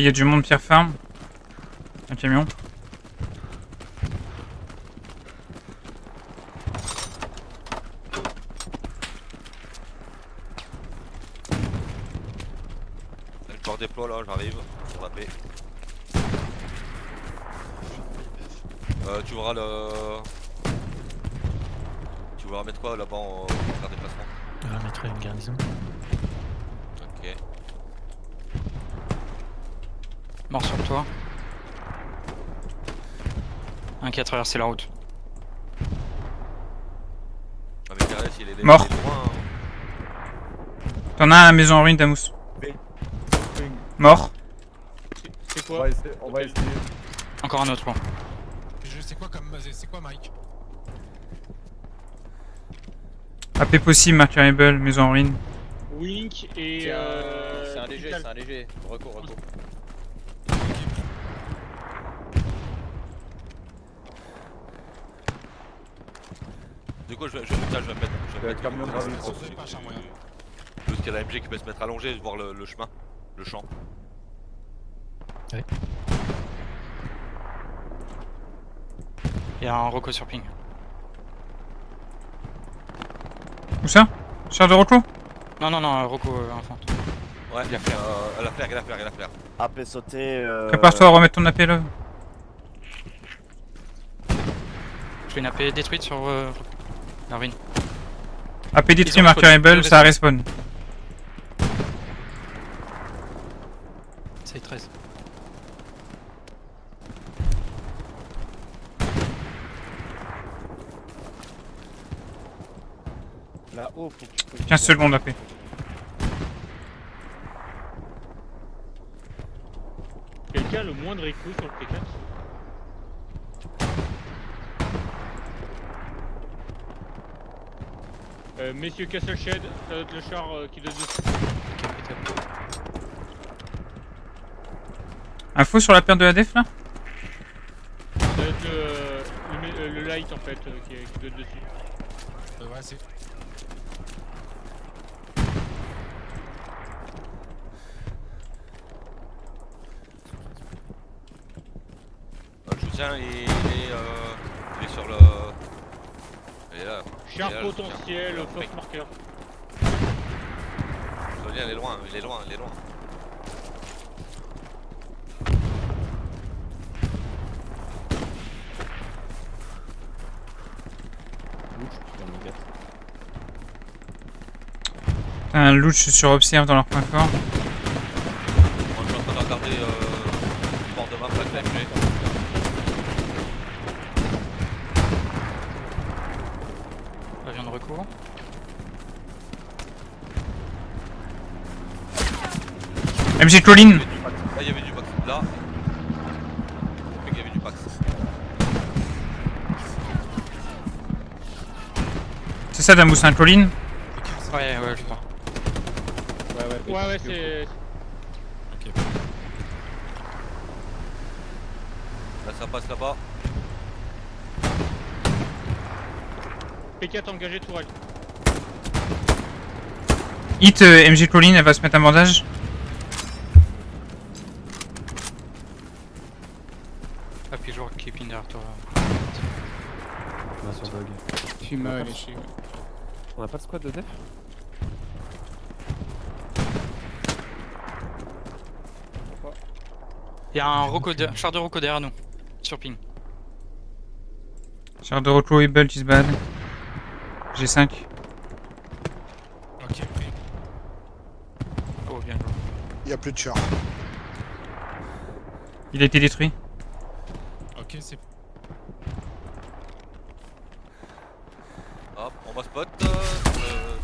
il y a du monde Pierre Farm. Un camion. Le port déploie là, j'arrive. On va payer. Tu voudras le. Tu voudras mettre quoi là-bas en faire déplacement? On va mettre une garnison. Ok. Mort sur toi. Un qui a traversé la route. Ah mais Carré, il est Mort. il est loin. T'en as un à la maison en ruine, Damus. Mort. C'est On quoi? va essayer. Encore un autre, bon. C'est quoi Mike? AP possible, Markable, maison en ruine. Wink et C'est un léger, Vital. c'est un léger. Recours. Du coup, je vais me mettre. Camion de rallye. Parce qu'il y a la MG qui peut se mettre allongée et voir le chemin, le champ. Il y a un Rocco sur ping. Où ça? Char de Rocco? Non, Rocco enfant. Ouais, Il a flair. elle a flair. AP sauté. Prépare-toi à remettre ton AP là. Je fais une AP détruite sur la ruine. AP détruit, Ils ont Markable, respawn. ça respawn. C'est 13. Là-haut, faut que tu 15 secondes AP. Quelqu'un a le moindre écho sur le T4? Messieurs Castle Shed, ça doit être le char qui doit dessus. Info sur la perte de la def là? Ça doit être le light en fait qui doit être dessus. Ouais, c'est. Le soutien, il est sur le. Il est là. Char Il est là, le potentiel, soutien. force marqueur. Je veux dire, il est loin. T'as un louch sur Observe dans leur point fort. Moi, je suis en train de regarder le port de map avec la MG. Avion de recours. MG Colline. Là, il y avait du box. Là. Il y avait du box. C'est ça Damus, un Colline? Ouais, je crois. Ouais, c'est. Là, ça passe là-bas. P4 engagé tourelle. Hit MG Colline, elle va se mettre un bandage. Ah, puis joueur keep in derrière toi. Là sur bug. Fuma, elle est chez. On a pas de squad de def? Il y a un char de Rocco derrière nous. Sur ping. Char de Rocco, Able, is bad. G5. Ok, pris. Oh, bien joué. Il y a plus de char. Il a été détruit. Ok, c'est. Hop, on va spot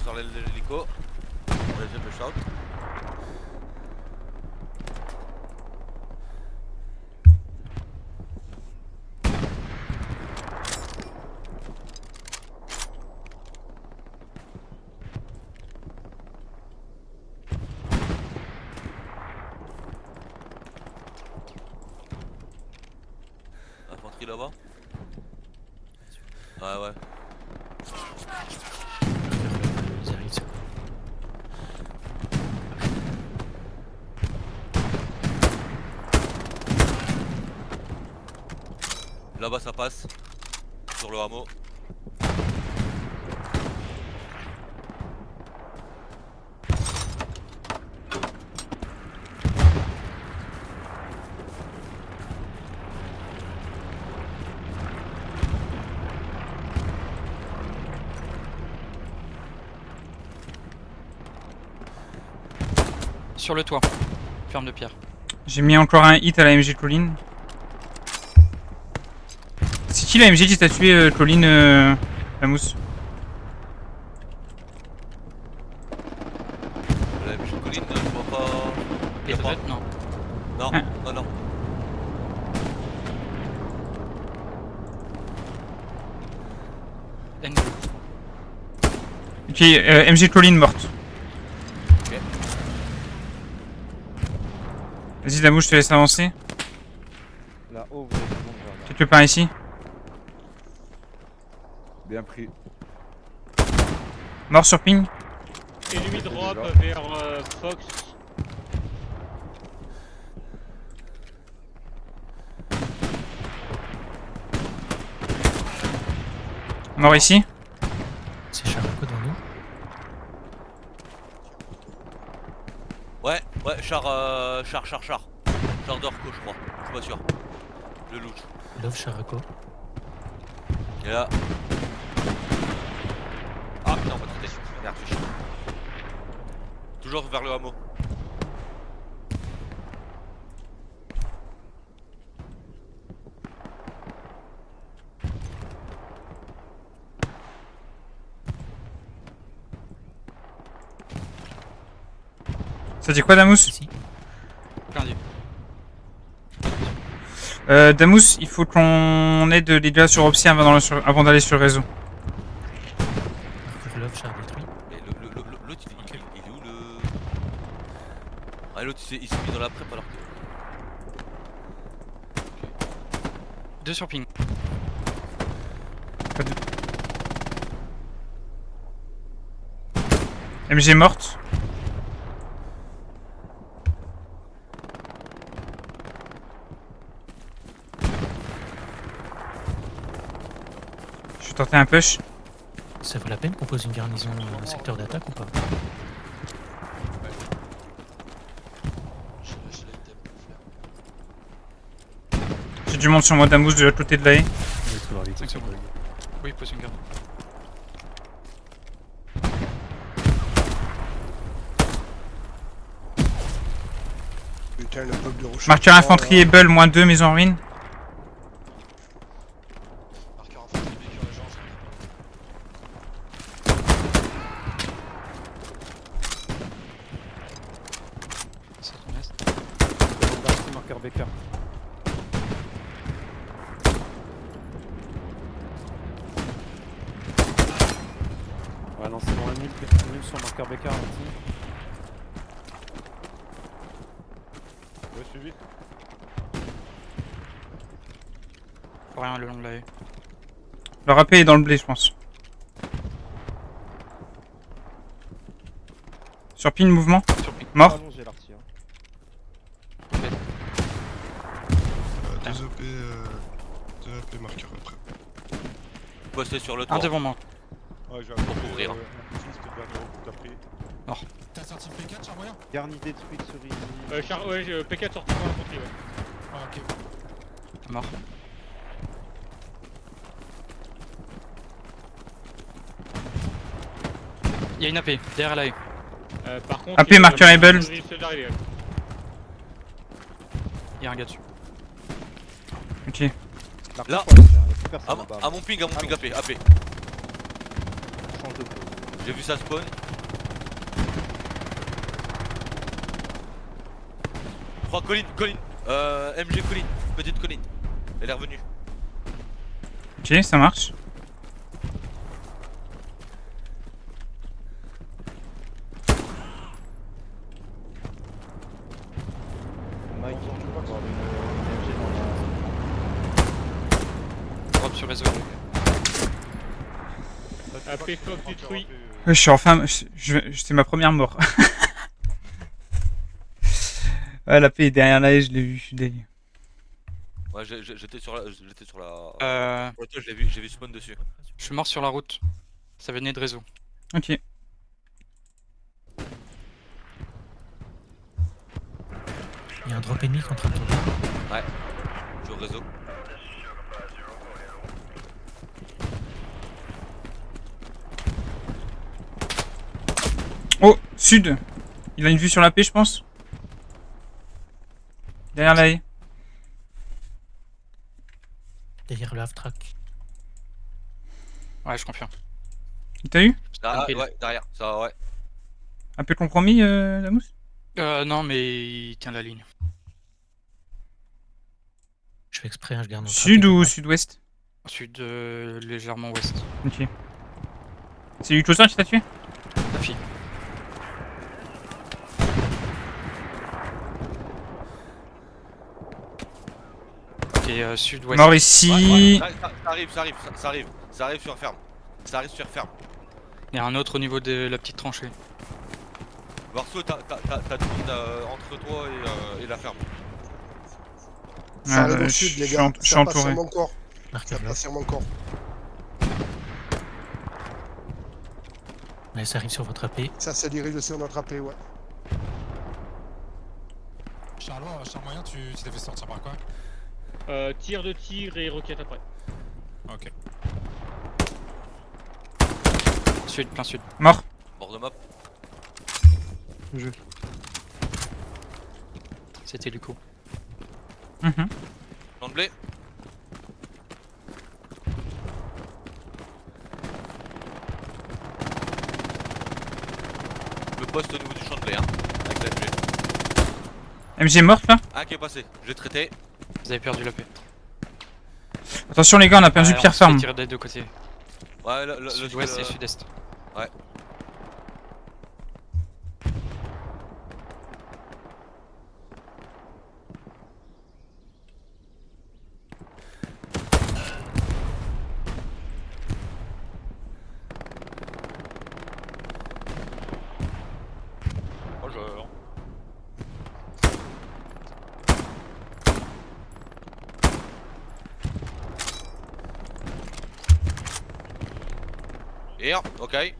sur l'hélico. On va essayer de le shout. Infanterie là-bas. Ouais. Ils arrivent, c'est Là-bas ça passe. Sur le hameau. Sur le toit. Ferme de pierre. J'ai mis encore un hit à la MG Colline. C'est qui la MG qui t'a tué, Colline, la mousse? La MG Colline, je vois pas. Et Y'a pas. peut-être non. Non, Ah. non, non. N2. Ok, MG Colline morte. Ok. Vas-y, la mouche, je te laisse avancer. Là-haut, vous avez tout le monde là. Quelque part ici. Bien pris. Mort sur ping. Ennemi drop vers Fox. Mort ici. C'est Characo devant nous. Ouais, char d'Orco, je crois. Je suis pas sûr. Le loot. Love Characo. Et là. Ah putain, on va traiter. Merde, je suis chiant. Toujours vers le hameau. Ça dit quoi, Damus? Ici. Plein d'yeux. Damus, il faut qu'on aide les gars sur Opsi avant d'aller sur le réseau. Marqueur Love Char détruit. Mais l'autre il est où le. Ah l'autre il s'est mis dans la prep alors que. 2 sur ping. MG morte. Je vais tenter un push. Ça vaut la peine qu'on pose une garnison dans le secteur d'attaque ou pas? J'ai du monde sur moi, Damus, de l'autre côté de la haie. Il faut leur vite, 5 ça secondes. bug. Oui, pose une garde. Putain, le peuple de Rochefort. Marqueur infanterie Able, -2, maison en ruine. Marqueur infanterie véhicule d'agence. Ça te reste. Gendarmerie, marqueur Becker. Ouais, non, c'est bon, un nul sur marqueur Becker, merci. Ouais, suivi. Rien le long de la haie. Le râpé est dans le blé, je pense. Sur pin, mouvement. Sur ping. Mort. Allongé l'artillerie. 2 OP marqueur après. Posté sur le toit. Un devant moi. Ouais, j'ai Pour couvrir. un petit, c'était le dernier coup que t'as pris. T'as sorti le P4, Charmoya? Garni détruite sur Easy. Ouais, P4 sorti pour l'infanterie, ouais. Ah, ok. Mort. Il y a une AP derrière la haie. Par contre. AP, marqueur Able. Il y a un gars dessus. Ok. Là. À À mon ping AP. Change de pose. J'ai vu ça spawn. Je crois Colline. MG Colline. Petite Colline. Elle est revenue. Ok, ça marche. Mike, on peut avoir une MG dans Drop sur réseau. la... AP Fox détruit. Ouais, je suis enfin. C'est ma première mort. Ouais, la paix est derrière la haie, je l'ai vu, je suis deg. Ouais, j'étais sur la. Ouais, toi, j'ai vu spawn dessus. Je suis mort sur la route. Ça venait de réseau. Ok. Il y a un drop ennemi qui est en train de tomber. Ouais. Je suis au réseau. Oh, sud. Il a une vue sur la paix, je pense. Derrière la haie. Derrière le half-track. Ouais, je confirme. Il t'a eu? Ah, pile. ouais, derrière, ça, ouais. Un peu compromis, Damous? Non, mais il tient la ligne. Je fais exprès, hein, je garde mon Sud track ou et sud-ouest? Sud, légèrement ouest. Ok. C'est Utosa qui t'a tué? La fille. Ok, sud-ouest. Mort ici. Ouais, ça arrive sur ferme. Ça arrive sur ferme. Il y a un autre au niveau de la petite tranchée. Varso, t'as tout entre toi et la ferme. Ça arrive au je sud, les suis gars. je suis Ça passe entouré. sur mon corps. Ça marquez-le. passe sur mon corps. Ouais, ça arrive sur votre AP. Ça se dirige sur notre AP, ouais. Charlois, Charmoyen, tu t'es fait sortir par quoi? Tir de tir et roquette après. Ok. Sud, plein sud. Mort. Bord de map. C'était du coup. Mhm. Champ de blé. Le poste au niveau du champ de blé, hein. Avec la MG. MG morte là? Un qui est passé, j'ai traité. Vous avez perdu la paix. Attention les gars, on a perdu Pierre Farm. Tirer des deux côtés. Ouais, le Sud-ouest et sud-est. Ouais. Bonjour. Here, ok.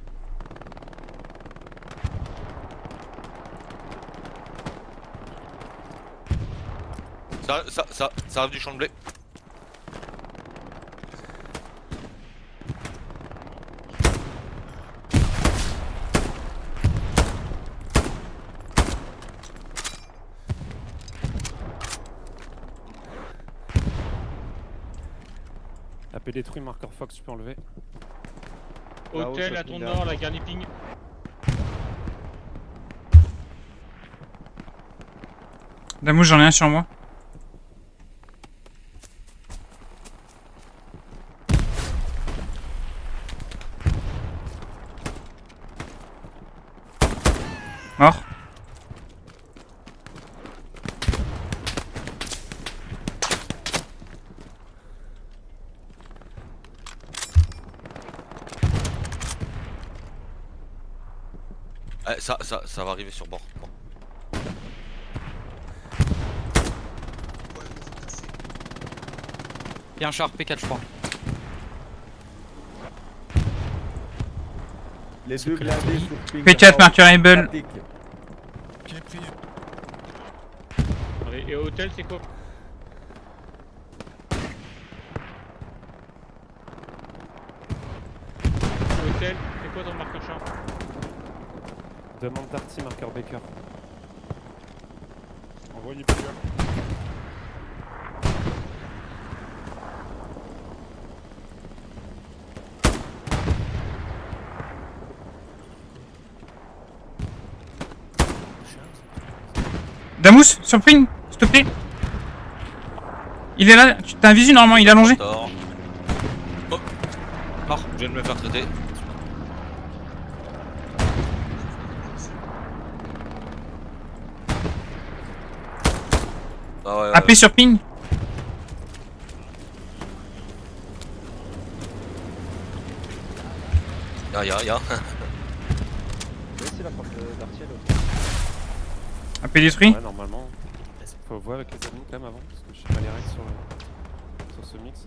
Ça arrive du champ de blé. AP détruit, marqueur Fox, tu peux enlever. Là-haut, Hôtel ça à se ton met nord, derrière. la garniping. Damous, j'en ai un sur moi. Mort. Ça va arriver sur bord. Bon. Il y a un char P4, je crois. Les C'est deux que la blindés nuit. sur ping. P4 Marturable. Pratique. Ok, pris. Et hôtel, c'est quoi? Hôtel, c'est quoi ton marqueur char? Demande Darty, marqueur Baker. Envoyez plusieurs. Damous, sur ping, s'il te plaît. Il est là, t'as un visu normalement, il est allongé. Tort. Oh. Mort, je viens de me faire traiter. Ah ouais, AP sur ping. Y'a. AP détruit. Ouais, normalement. Faut voir avec les ennemis quand même avant, parce que je sais pas les règles sur le. ce mix.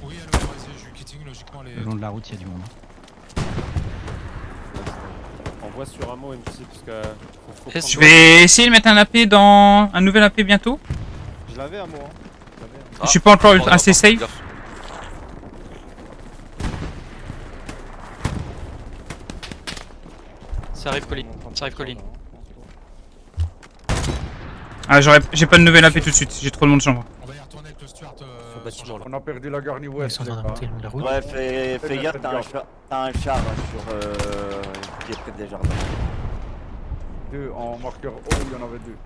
Oui, allô, vas-y, je suis quitting, logiquement les... Le long de la route, il y a du monde. Envoie sur ammo MC parce que. Faut Est-ce Je prendre- vais essayer de mettre un AP dans un nouvel AP bientôt. Je l'avais à moi. Je l'avais. Ah, Je suis pas encore pardon, assez pardon, safe. gaffe. Ça arrive colline. Ça arrive colline. Ah, j'ai pas de nouvelle AP tout de suite, j'ai trop de monde chambre. On va y retourner avec le Stuart Sur bâtiment, là. On a perdu la garni Ils ouest. sont en train de monter le long de la route. Ouais, fais gaffe, t'as un char sur, qui est près des jardins. Deux en marqueur haut, il y en avait deux.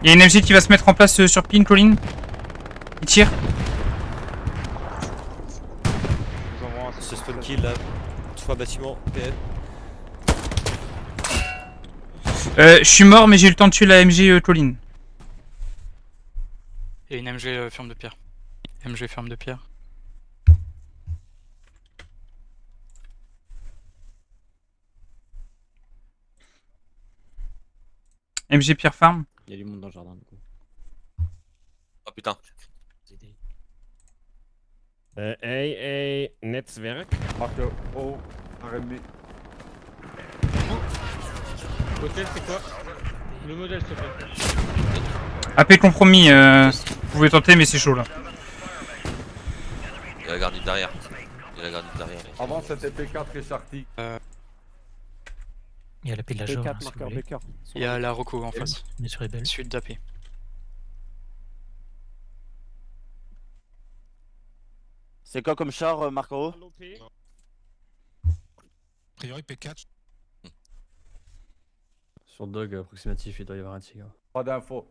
Il y a une MG qui va se mettre en place sur Pin, Colline. Il tire. Nous envoie un Ce spawn kill là, 3 bâtiments, PN. Je suis mort, mais j'ai eu le temps de tuer la MG Colline. Et une MG ferme de pierre. MG ferme de pierre. MG Pierre Farm. Il y a du monde dans le jardin du coup. Oh putain. Hey, Netzwerk. marqueur haut, RMB. Hôtel, c'est quoi? Le modèle, s'il te plaît. AP compromis, vous pouvez tenter, mais c'est chaud là. Il y a la garnite derrière. Il y a la garnite derrière. Avant c'était P4 et Charty. Il y a la paix de la Jove, hein, P4 si vous marqueur voulez. Becker. Il y a la Rocco en face. On est sur les belles. Sud d'AP. C'est quoi comme char, Marco? A priori P4. Sur Dog approximatif, il doit y avoir un tigre. Pas d'infos.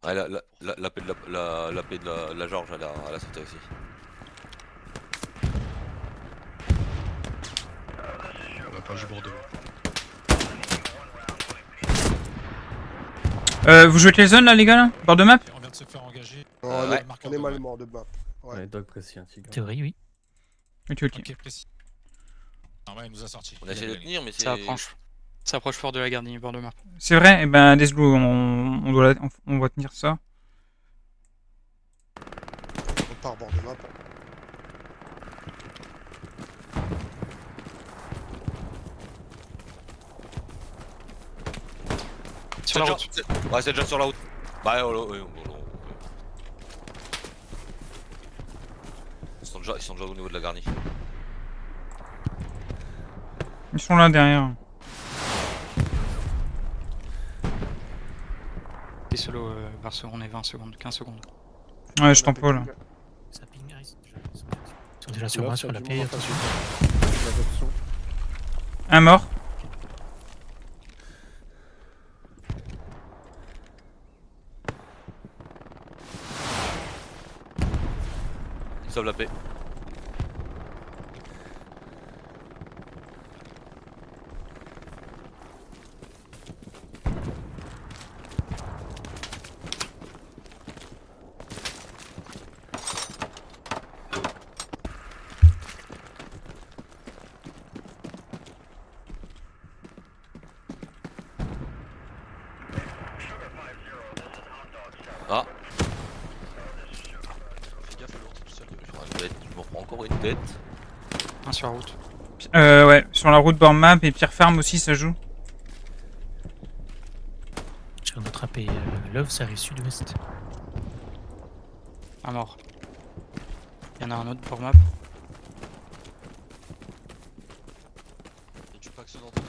Ouais, la paix de la George, elle a sauté aussi. On va pas jouer Bordeaux. Vous jouez avec les zones là, les gars là? Bord de map? On vient de se faire engager. Non, ouais. on est mal mort de map. Ouais. Dog précis, un tigre. Théorie, oui. Ok, ok. Ok, précis. Ah ouais, il nous a sorti. On a essayé de tenir, mais c'est. Ça approche. Ça approche fort de la garde bord de map. C'est vrai? Eh ben, Deathblue, on va tenir ça. On part bord de map. Sur la route. Ouais, c'est déjà sur la route. Bah, oui. Ils sont déjà au niveau de la garnie. Ils sont là derrière. Des solos vers seconde et 20 secondes, 15 secondes. Ouais, je t'en pas là. Ça ping, ils sont déjà sur moi, sur la paix, attention. L'adoption. Un mort. Ils sauvent la paix. Ah. Fais gaffe à l'autre tout seul. Je m'en prends encore une tête. Un sur la route. Ouais, sur la route bord map et Pierre Farm aussi, ça joue. Sur notre AP Love, ça arrive sud-ouest. Un mort. Il y en a un autre pour map. Et tu peux accidenter ton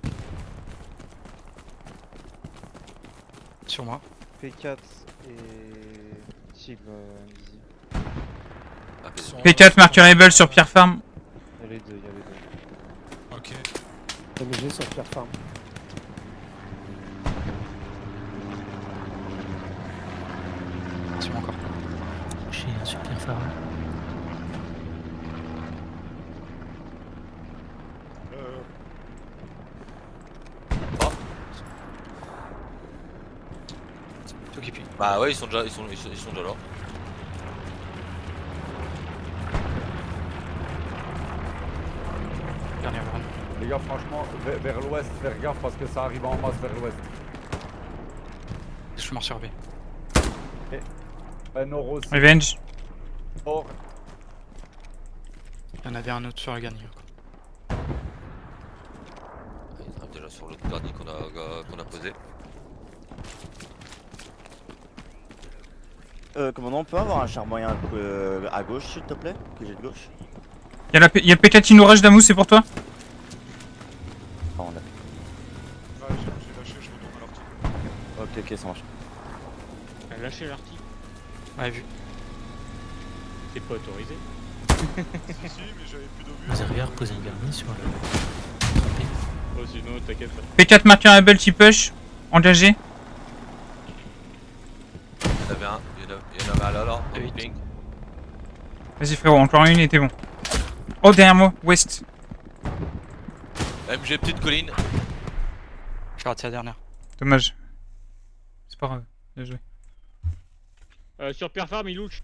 AP. Sur moi. P4 et Tigre invisible. P4 Markable sur Pierre Farm. Il y a les deux, Ok. MG sur Pierre Farm. Sur moi encore. Chez un sur Pierre Farm. Tout qui pue. Bah ouais, ils sont déjà là. Les gars, franchement, vers l'ouest, faire gaffe parce que ça arrive en masse vers l'ouest. Je suis mort sur B. Nord aussi. Revenge. Nord. Il y en avait un autre sur le garni. Il drive déjà sur l'autre garni qu'on a posé. Commandant, on peut avoir un char moyen à gauche, s'il te plaît? Que j'ai de gauche? Y'a le P4 qui nous rush, Damous, c'est pour toi? Ah, on a... Ouais, j'ai lâché, je retourne à l'article. Ok, ça marche. T'as lâché l'article. Ouais, vu. C'est pas autorisé. Si, mais j'avais plus d'obus. Vous arrivez à reposer une garni sur le... Oh, sinon, t'inquiète pas. P4 marquable qui push. Engagé. Il y en avait un, il y en avait un là, Oui. ping. Vas-y frérot, encore une et t'es bon. Oh derrière moi, West. MG petite colline. Je suis raté la dernière. Dommage. C'est pas grave, bien joué. Sur Pierre Farm, il louche.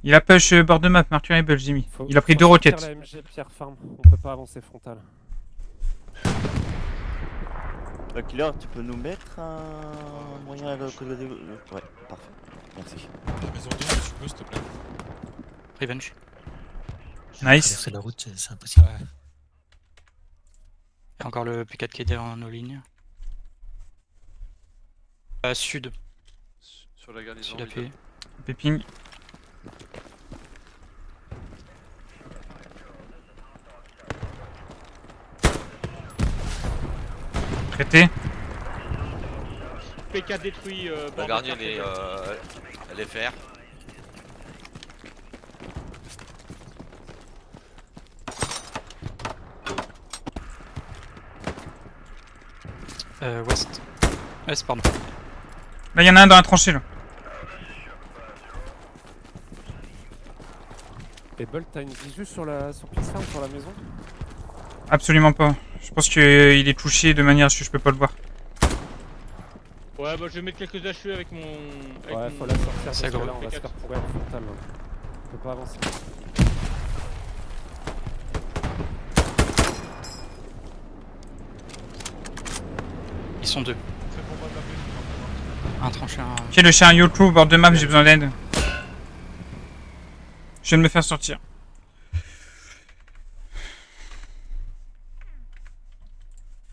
Il a push bord de map, Marturable, Jimmy. Faut- Il a pris faut 2 sortir roquettes. la MG Pierre Farm, on peut pas avancer frontal. Killer, tu peux nous mettre un moyen à côté de... Ouais, parfait. Merci. La maison 2, si tu peux, s'il te plaît. Revenge. Nice. Traverser la route, c'est impossible. Ouais. Il y a encore le P4 qui est derrière nos lignes. Sud. Sur la garnison. Sud appuyé. Péping. Traité. P4 détruit. La bord de garni Pierre elle est fer. Ouest. Est, pardon. Là y'en a un dans la tranchée là. Et Bolt, t'as une visu sur Pierre Farm, sur la maison? Absolument pas. Je pense qu'il est touché de manière à ce que je peux pas le voir. Ouais, bah je vais mettre quelques HE avec mon. Ouais, faut la sortir parce C'est que gros. là, on va se faire pourrir en frontal. Là. On peut pas avancer. Ils sont deux. Très probable la paix. Un tranché, un. Ok, le chariot crew bord de map, j'ai besoin d'aide. Je viens de me faire sortir.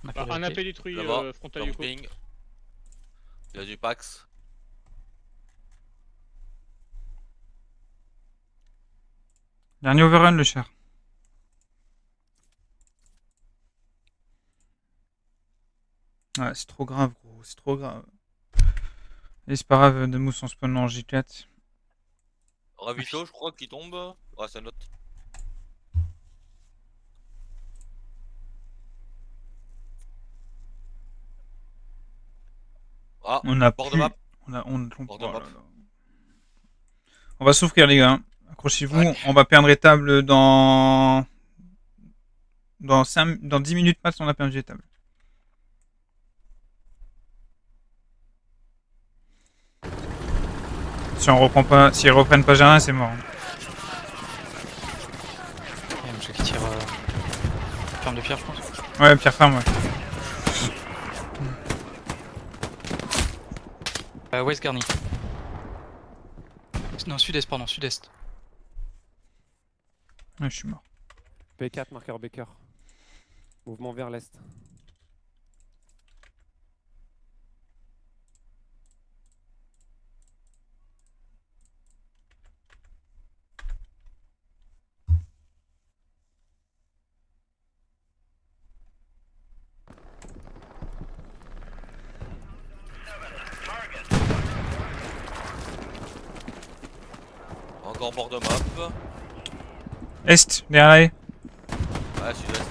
On a Bah, fait un la AP paix. détruit Là-bas, frontal Yoko. camping. Il y a du Pax. Dernier overrun le char. Ouais, c'est trop grave gros, c'est trop grave. Et c'est pas grave, de mousse en spawn en J4. Ravito, je crois qu'il tombe. Ouais, ça note. Ah, On a bord de plus... map. On Bord de oh là map. là. On va souffrir les gars. Accrochez-vous, Ouais. on va perdre étable dans... Dans 10 minutes max, on a perdu étable. Si on reprend pas, s'ils reprennent pas Jarin, c'est mort. Il y a un monsieur qui tire. Ferme de pierre, je pense. Ouais, Pierre Farm, ouais. West Garni. Non, sud-est, pardon, sud-est. Ouais, je suis mort. P4, marqueur Baker. Mouvement vers l'est. Encore bord de map. Est, derrière. Ouais, sud-est.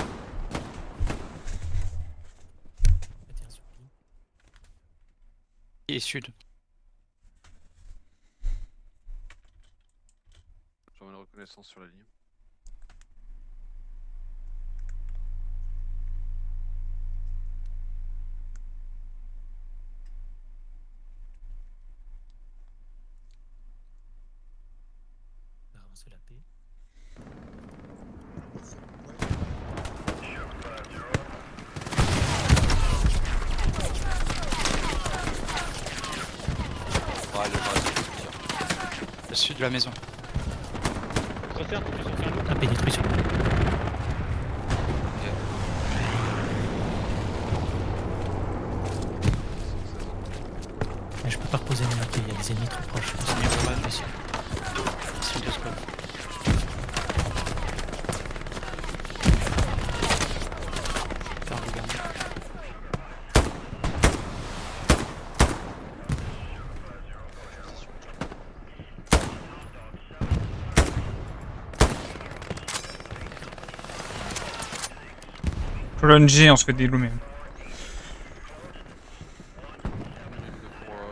Et sud. J'aurai une reconnaissance sur la ligne. On va avancer la paix. sud de la maison. Crosshair, faut que tu sortes un autre. AP détruit sur moi. Mais je peux pas reposer mon AP, il y a des ennemis trop proches. C'est mieux pour moi, ici. Ici, deux squads. Faire le garde. Colonne G, on se fait déloomer.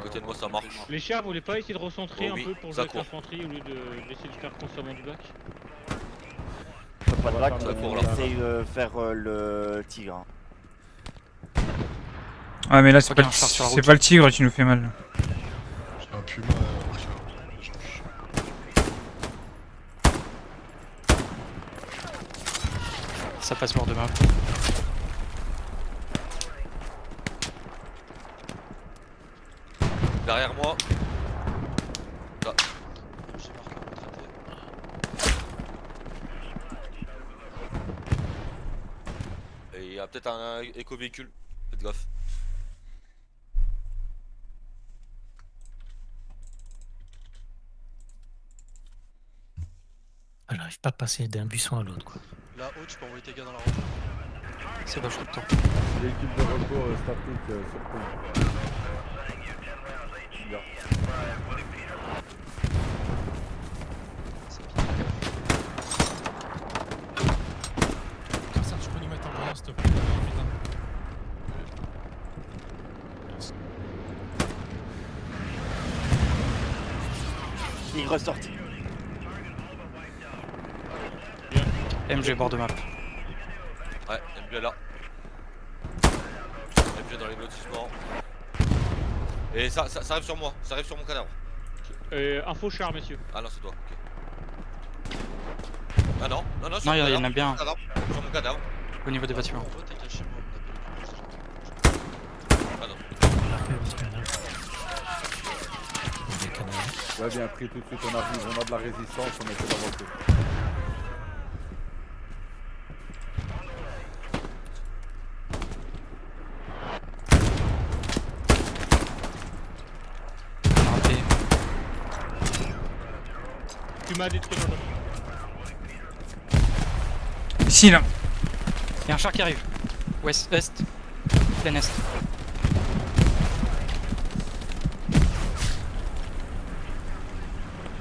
Côté de moi, ça marche. Les chars, vous voulez pas essayer de recentrer Oh un oui, peu pour ça jouer avec court. l'infanterie au lieu d'essayer de faire constamment du bac? Pas de bac, Ça court, on là. essaye de faire le tigre. hein. Ouais, mais là, c'est Regarde, pas, je pars sur la c'est route. pas le tigre qui nous fait mal. J'ai un puma. Ça passe mort de map. Derrière moi. Là. Et il y a peut-être un éco-véhicule. Faites gaffe. Ah, j'arrive pas à passer d'un buisson à l'autre, quoi. Là-haut, tu peux envoyer tes gars dans la route. C'est bon, je retourne. L'équipe de recours statique sur point. Bien. Ça, tu peux nous mettre en voyage, s'il te plaît. Putain. Tigre sorti. MG bord de map. Ouais, MG est là. MG dans les lotissements. Et ça arrive sur moi, ça arrive sur mon cadavre. Info char, messieurs. Ah non, c'est toi, ok. Ah non, non, sur Non, mon il y en cadavre, a bien. Sur mon cadavre. Au niveau des bâtiments. Toi, t'es caché, moi, on appelle le plus. Ah non. Des canards. Ouais, bien pris tout de suite, on arrive, on a de la résistance, on essaie d'avancer. Raté. Tu m'as détruit mon homme. Ici, là. Il y a un char qui arrive. Ouest, est. Plein est.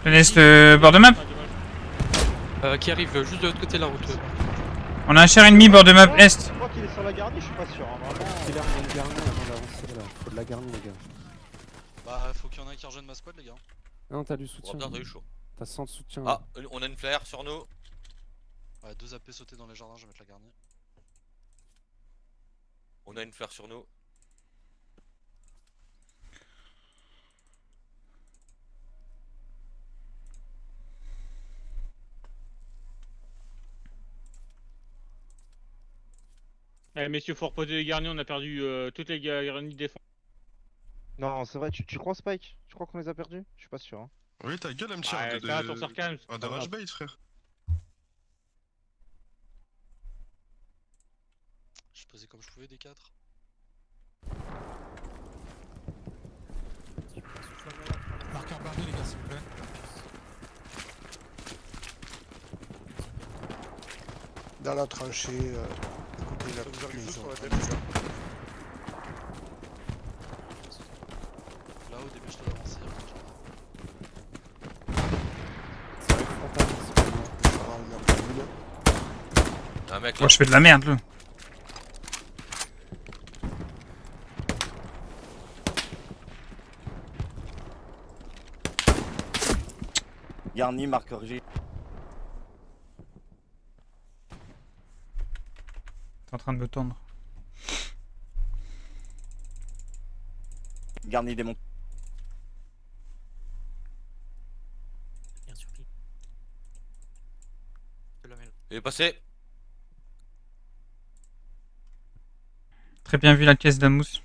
Le nest bord de map. Qui arrive juste de l'autre côté de la route. On a un char ennemi bord de map est. Je crois qu'il est sur la garnie, je suis pas sûr. Hein, vraiment. Il a une garnie avant d'avancer là. Faut de la garnie, les gars. Bah, faut qu'il y en ait un qui rejoigne ma squad, les gars. Non, t'as du Oh, soutien. putain, t'as eu chaud. T'as 100 de soutien. Ah, on a une flare sur nous. Ouais, 2 AP sautés dans les jardins, je vais mettre la garnie. On a une flare sur nous. Eh, messieurs, faut reposer les garnis, on a perdu toutes les garnis défense. Non, c'est vrai, tu crois Spike? Tu crois qu'on les a perdus? Je suis pas sûr. Hein. Oui, ta gueule, elle me tire. Ouais, ça, ton sarcasme. Un de rage bait, frère. Je posais comme je pouvais des 4. Marqueur barré, les gars, s'il vous plaît. Dans la tranchée, à côté de la petite maison. Là-haut, dépêche-toi d'avancer. C'est vrai, frontal, c'est pas bien. Ça va, on a pris une. Un mec là. Moi, je fais de la merde, là. Garni, marqueur G. T'es en train de me tendre. Garni démon. Bien surpris. Il est passé. Très bien vu la caisse d'Amous.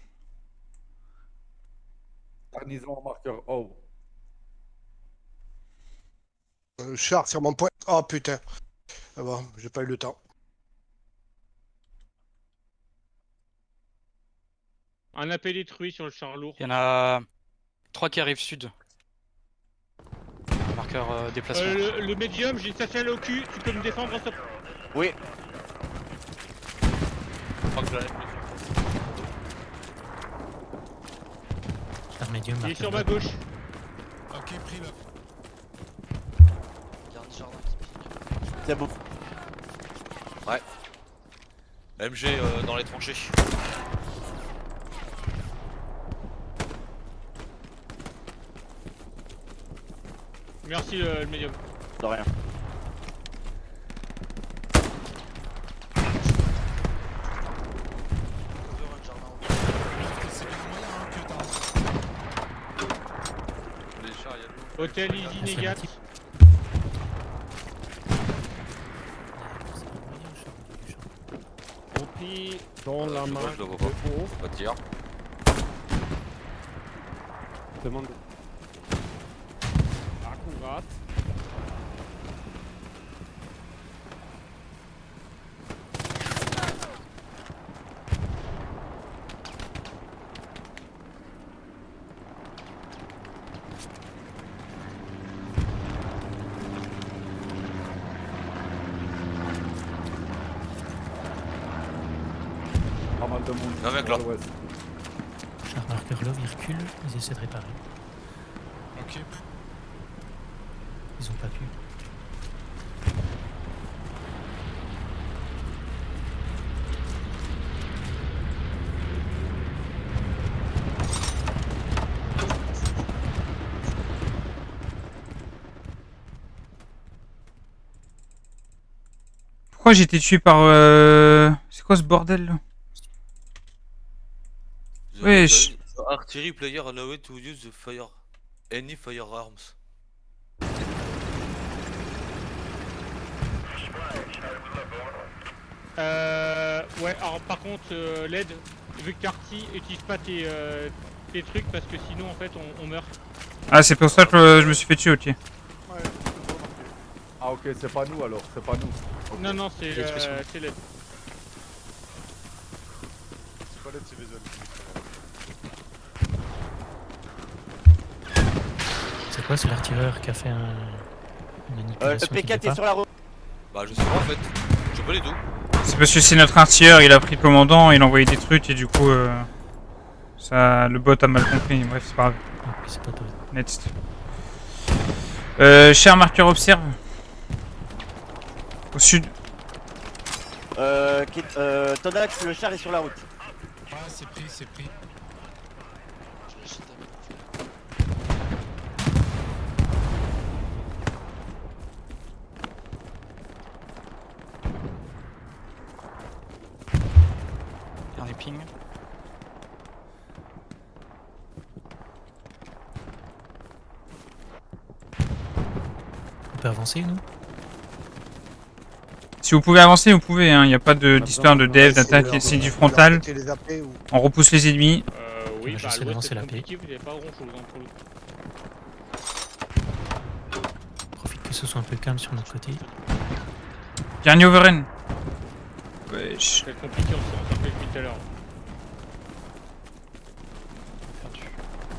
Garnison en marqueur O. Char sur mon point. Oh putain. Ah bon, j'ai pas eu le temps. Un AP détruit sur le char lourd. Il y en a 3 qui arrivent sud. Marqueur déplacement. Le médium, j'ai une satchel au cul, tu peux me défendre stop. Oui. Char médium, Il est sur marqueur ma bleu. gauche. Ok, pris là. Garde jardin qui pique. C'est bon. MG dans les tranchées. Merci le médium. De rien. Cover un jardin au C'est bien moyen hein, que t'as. Les chars, y'a de l'eau. Hôtel Easy Ah, c'est Négat. un type. Pompi dans la main. Moi je le vois de pas. haut. Pas de tir. Demande. Ah, congrats. Pas mal de monde. Un mec là. À l'ouest. Char marqueur love, ils reculent, ils essaient de réparer. Ok. Ils ont pas pu. Pourquoi j'ai été tué par... C'est quoi ce bordel là? Wesh. The artillery player allowed to use the fire. Any firearms. Ouais, alors par contre, LED, vu que t'es arty, utilise pas tes trucs parce que sinon en fait on meurt. Ah, c'est pour ça que je me suis fait tuer, ok. Ouais, Ah ok, c'est pas nous alors, c'est pas nous. Ok. Non, non, c'est LED. C'est pas l'aide, c'est visuel. C'est quoi, c'est l'artilleur qui a fait une Le manipulation qui P4 est départ. sur la route. Bah je sais pas en fait. Je peux les deux. C'est parce que c'est notre artilleur, il a pris le commandant, il a envoyé des trucs et du coup... ça, le bot a mal compris, bref, c'est pas grave. Ah, puis c'est pas toi. Next. Cher marqueur observe. Au sud. Tonax, le char est sur la route. Ah, c'est pris, c'est pris. Je vais shit avec. Dernier ping. On peut avancer, nous? Si vous pouvez avancer, vous pouvez, hein. Il n'y a pas d'histoire de dev, d'attaque, c'est du frontal. Les AP ou... On repousse les ennemis. Oui, Bah, bah j'essaie l'ouest d'avancer c'est la paix. compliqué, vous avez pas grand chose hein, pour le coup. Profite que ce soit un peu calme sur notre côté. Dernier overrun. Wesh. C'est compliqué, on s'en fait depuis tout à l'heure.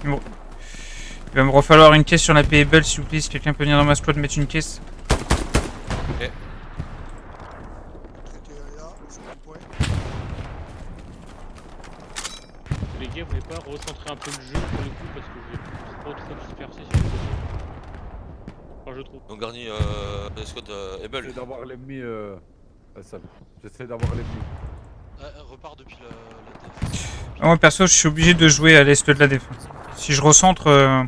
Il va me refalloir une caisse sur la payable, s'il vous plaît. Si quelqu'un peut venir dans ma squad mettre une caisse. Traité là, sur mon point. Les gars, vous voulez pas recentrer un peu le jeu pour le coup parce que vous êtes trop dispersés sur le côté. Enfin, je trouve. Donc garni squad Able. J'essaie d'avoir l'ennemi. SL. J'essaie d'avoir l'ennemi. Repart depuis la défense. Moi perso, je suis obligé de jouer à l'est de la défense. Si je recentre.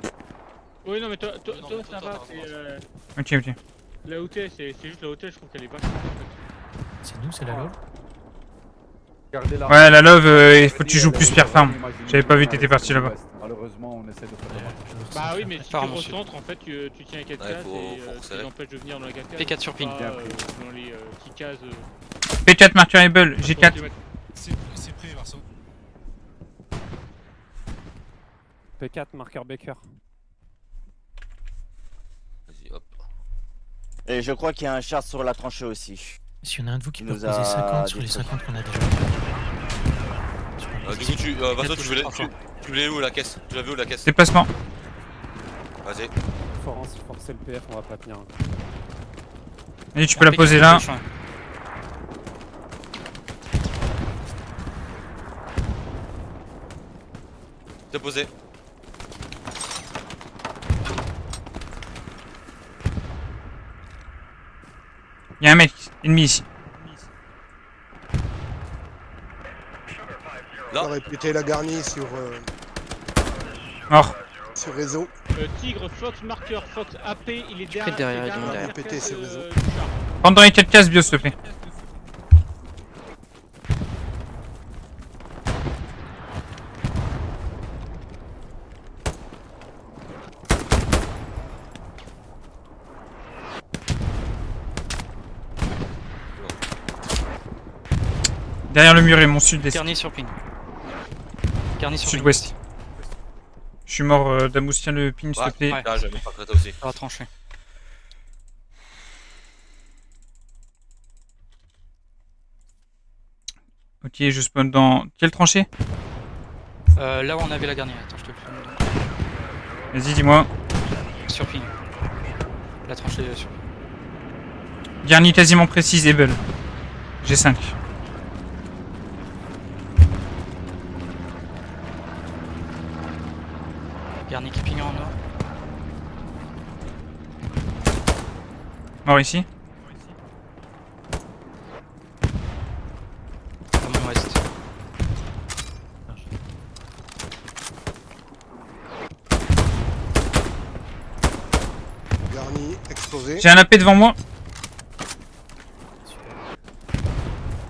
Oui, non, mais toi, Non, toi mais ça toi, va. t'as C'est Ok, ok. la hôtel, c'est juste la hôtel, je trouve qu'elle est vachement en fait. C'est nous, c'est la love? Gardez la. Ouais, la love, il faut que tu joues plus Pierre Farm. J'avais pas vu que t'étais parti là-bas. Malheureusement, on essaie de faire le match. Bah oui, mais si tu Apparemment, sud. recentres, en fait, tu tiens à 4 Ouais, cases faut et tu resserrer. t'empêches de venir dans la 4 cases. P4 sur ping. Pas, Bien pris. dans les petites cases. P4 marqueur Able, G4. C'est pris, Varso. P4, marqueur Baker. Vas-y, hop. Et je crois qu'il y a un char sur la tranchée aussi. S'il y en a un de vous qui Il peut nous poser a 50 sur les détruit. 50 qu'on a déjà. Du coup, Vincent, tu voulais où la caisse? Tu l'as vu où la caisse? Déplacement. Vas-y. Faut forcer le PF, on va pas tenir. Et tu peux la poser là. T'es posé. Y'a un mec ennemi ici. On va répéter la garnie sur Mort. réseau. Tigre, Fox marqueur, Fox AP, il est derrière. derrière, il est il est derrière. Répétez sur réseau. du char. Rentre dans les 4 cases bio s'il te plaît. Derrière le mur et mon sud-est. Garni sur ping. Garni sur ping. Sud-ouest. Je suis mort, Damus, tiens le ping s'il te plaît. Ouais. Ah, j'avais pas prêté aussi. Ça va trancher. Ok, je spawn dans... Quelle tranchée? Là où on avait la garnie. Attends, je te le fais. Vas-y, dis-moi. Sur ping. La tranchée sur ping. Garni quasiment précise, Able. J'ai 5. Garni qui ping en nord. Mort ici. À mon ouest. Garni explosé. J'ai un AP devant moi.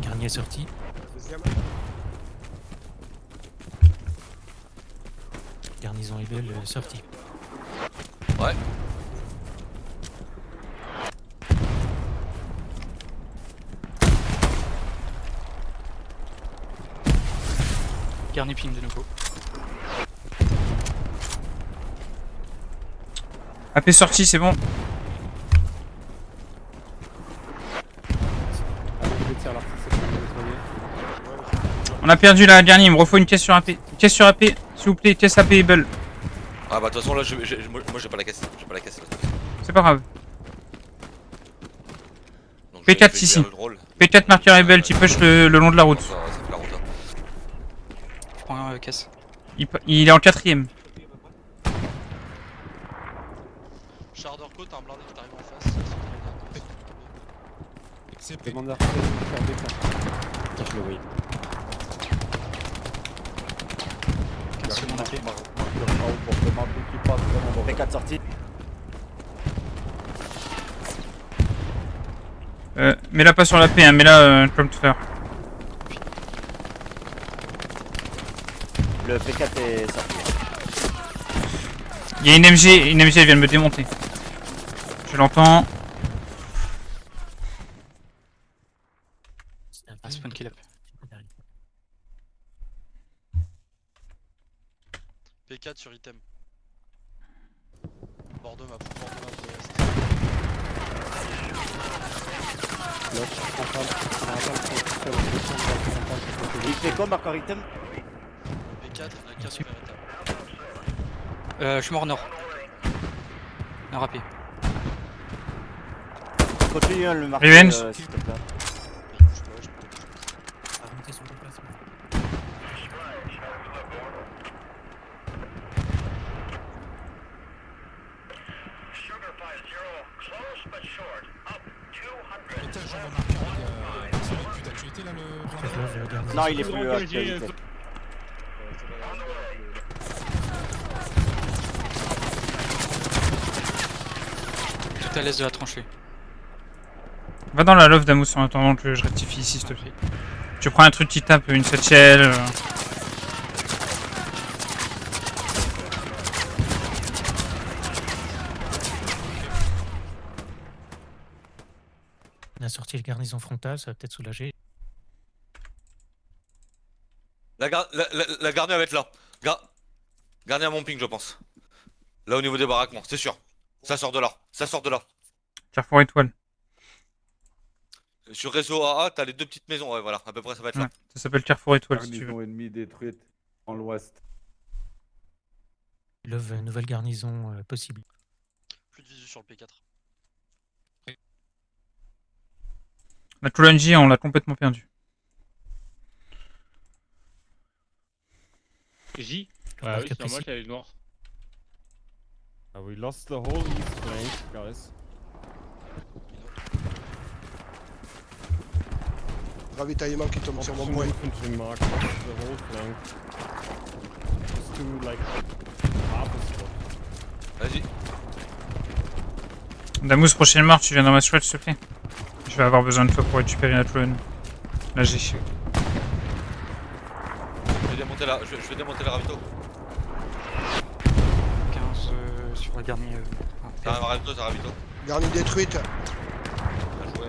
Garnier est sorti. Deuxième. Garnison Ebel sorti. Ouais. Garni ping de nouveau. AP sorti, c'est bon. Allez, je vais tirer l'artiste, c'est pour le nettoyer. On a perdu la Garni, il me refaut une caisse sur AP. Caisse sur AP, s'il vous plaît, caisse AP Able. Ah bah de toute façon là moi j'ai pas la caisse. J'ai pas la caisse là. C'est pas grave. Donc, P4 je vais ici. faire le drôle. P4 marqueur Able, tu push le long de la route. Ça fait la route là. Je prends caisse. Il est en 4ème. Char d'Orco, t'as un blindé qui t'arrive en face. Accepté. Demande d'artiste, faire des cas. Je le voyais. Casse mon AP. P4 sorti. Mets-la pas sur la P, hein, mets-la comme tout faire. Le P4 est sorti. Il y a une MG elle vient de me démonter. Je l'entends. Ah, spawn kill up. P4 sur item. Bord de map, de l'est. Il fait quoi, marqueur item? P4, la case vers étape. Je suis mort au nord. Un rapide. Continue le marqueur, Revenge. s'il te plaît. Remontez sur le déplacement. Étage en marqueur, c'est vrai que d'actualité là le. Faites là, je regarde. Non, il est plus Engagé, actualité. Tout à l'est de la tranchée. Va dans la love Damus en attendant que je rectifie ici s'il te plaît. Tu prends un truc qui tape une satchel. On a sorti le garnison frontale, ça va peut-être soulager. La garnie va être là. Garnie à mon ping je pense. Là au niveau des baraquements, c'est sûr. Ça sort de là. Ça sort de là. Carrefour étoile. Sur réseau AA, t'as les deux petites maisons, ouais, voilà, à peu près ça va être Ouais, là. ça s'appelle Carrefour étoile si tu veux. Garnison ennemie détruite en l'ouest. Love, nouvelle garnison possible. Plus de visu sur le P4. La Tolonji, on l'a complètement perdu. J. Le Ah oui, marque c'est normal, précis. t'as les noirs. We lost the whole east flank, guys. Ravitaillement qui tombe sur mon point. Infantry mark lost the whole flank. Just to like half a spot. Vas-y. Damous, prochaine mort, tu viens dans ma squad s'il te plaît. Je vais avoir besoin de toi pour récupérer la Toulon. Là j'ai. Je vais démonter la ravito. 15 sur le dernier. T'as un ravito, t'as un ravito. Garni détruite. Bien joué.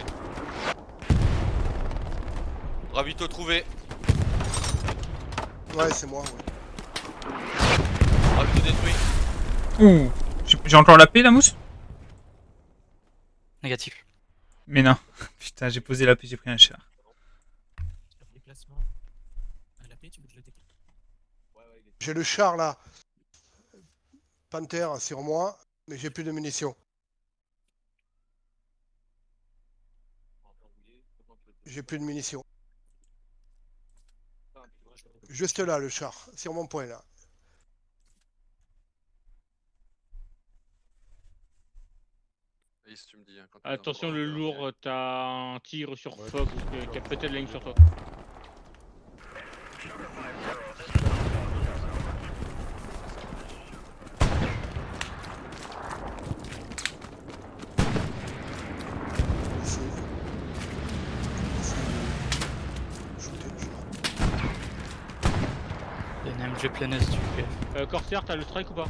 Ravito trouvé. Ouais, c'est moi, ouais. Ravito détruit. Ouh. J'ai encore la paix, Damous? Négatif. Mais non. Putain, j'ai posé la paix, j'ai pris un char. Déplacement. La paix, tu veux que je le déplace? J'ai le char là. Panther sur moi, mais j'ai plus de munitions. J'ai plus de munitions. Juste là, le char, sur mon point là. Attention, le lourd, t'as un tir sur Fox qui a peut-être la ligne sur toi. Ici. Shooter le char. Il y a un MG plein est du PF. Corsair, t'as le strike ou pas?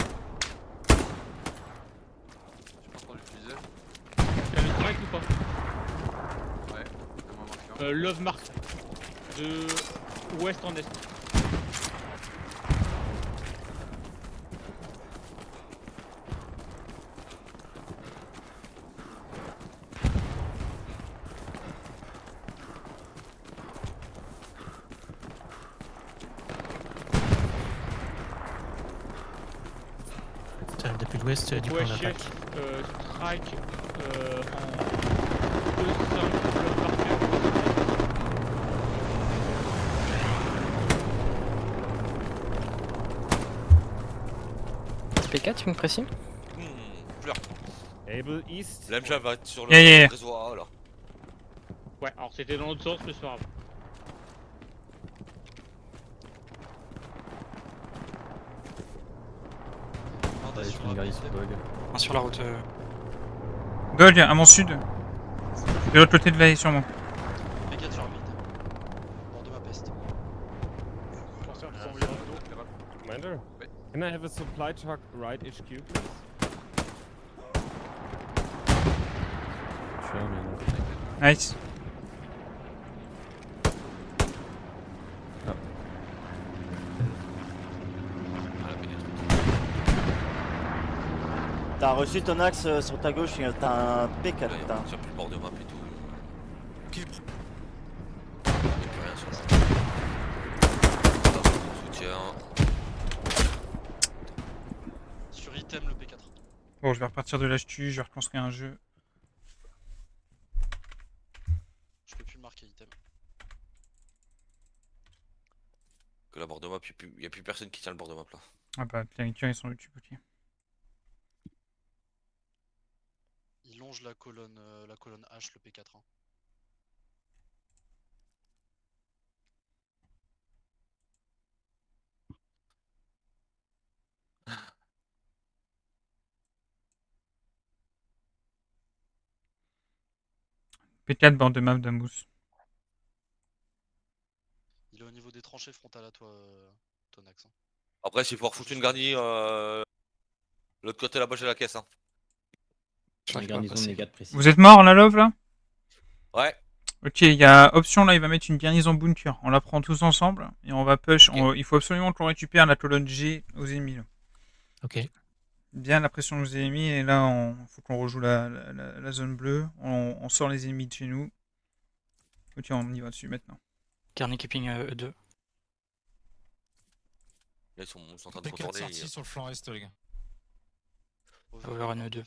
T'as le strike ou pas? Ouais. Love mark. De ouest en est. Depuis l'ouest, du coup, Ouais, on attaque. chef, strike en 2-5, love marker. P4, tu me précises? Fleur. Able east. L'MJ va être sur le Yeah. réseau AA là. Ouais, alors c'était dans l'autre sens, mais c'est pas grave. Un sur la route. Dog, à mon sud. De l'autre côté de la haie, sûrement. P4 sur 8. Bord de ma peste. Commander, can I have a supply truck right HQ, please? Nice. T'as reçu ton axe sur ta gauche, t'as un P4. Là, t'as. il y a plus le bord de map et tout. Qui le Il n'y a plus rien sur la soutien. Sur item le P4. Bon, je vais repartir de l'HTU, je vais reconstruire un jeu. Je peux plus le marquer item. Que la bord de map, il n'y a plus personne qui tient le bord de map là. Ah bah, les lectures, ils sont YouTube, ok. Il longe la colonne H le P4. Hein. P4, bord de map d'Amous. Il est au niveau des tranchées frontales à toi, Tonax. Hein. Après, s'il faut refoutre une garnie, l'autre côté là-bas, j'ai la caisse. Hein. Vous êtes mort, la love, là? Ouais. Ok, il y a option, là, il va mettre une garnison bunker. On la prend tous ensemble, et on va push. Ok. Il faut absolument qu'on récupère la colonne G aux ennemis, là. Ok. bien la pression que je vous ai mis. Et là, faut qu'on rejoue la zone bleue. On sort les ennemis de chez nous. Ok, on y va dessus maintenant. Garni keeping E2. Là, ils sont en train de P4 retourner. sorti sur le flanc est, les gars. Over N2.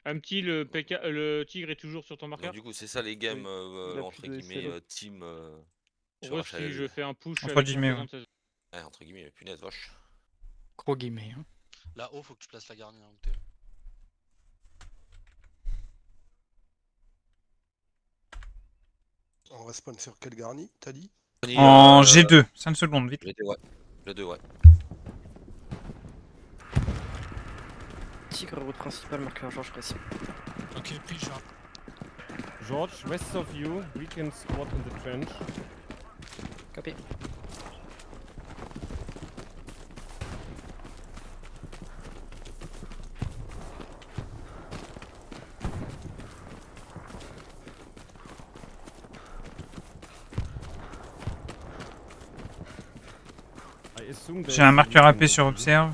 Un petit, le tigre est toujours sur ton Donc, marqueur. du coup, c'est ça les games Il a entre plus de guillemets SL. team sur Rose, si HL. je fais un push Entre avec guillemets, mon ouais. présent, Ouais, entre guillemets, punaise, vache. Gros guillemets. Hein. Là-haut, faut que tu places la garnie. Hein, où t'es. On respawn sur quel garni, t'as dit? En G2, 5 secondes, vite. G2, ouais. G2, ouais. Tigre, route principale, marqueur Georges précis. Ok, pris, j'ai un. George, west of you, we can squat in the trench. Copy. I assume J'ai un marqueur AP sur Observe.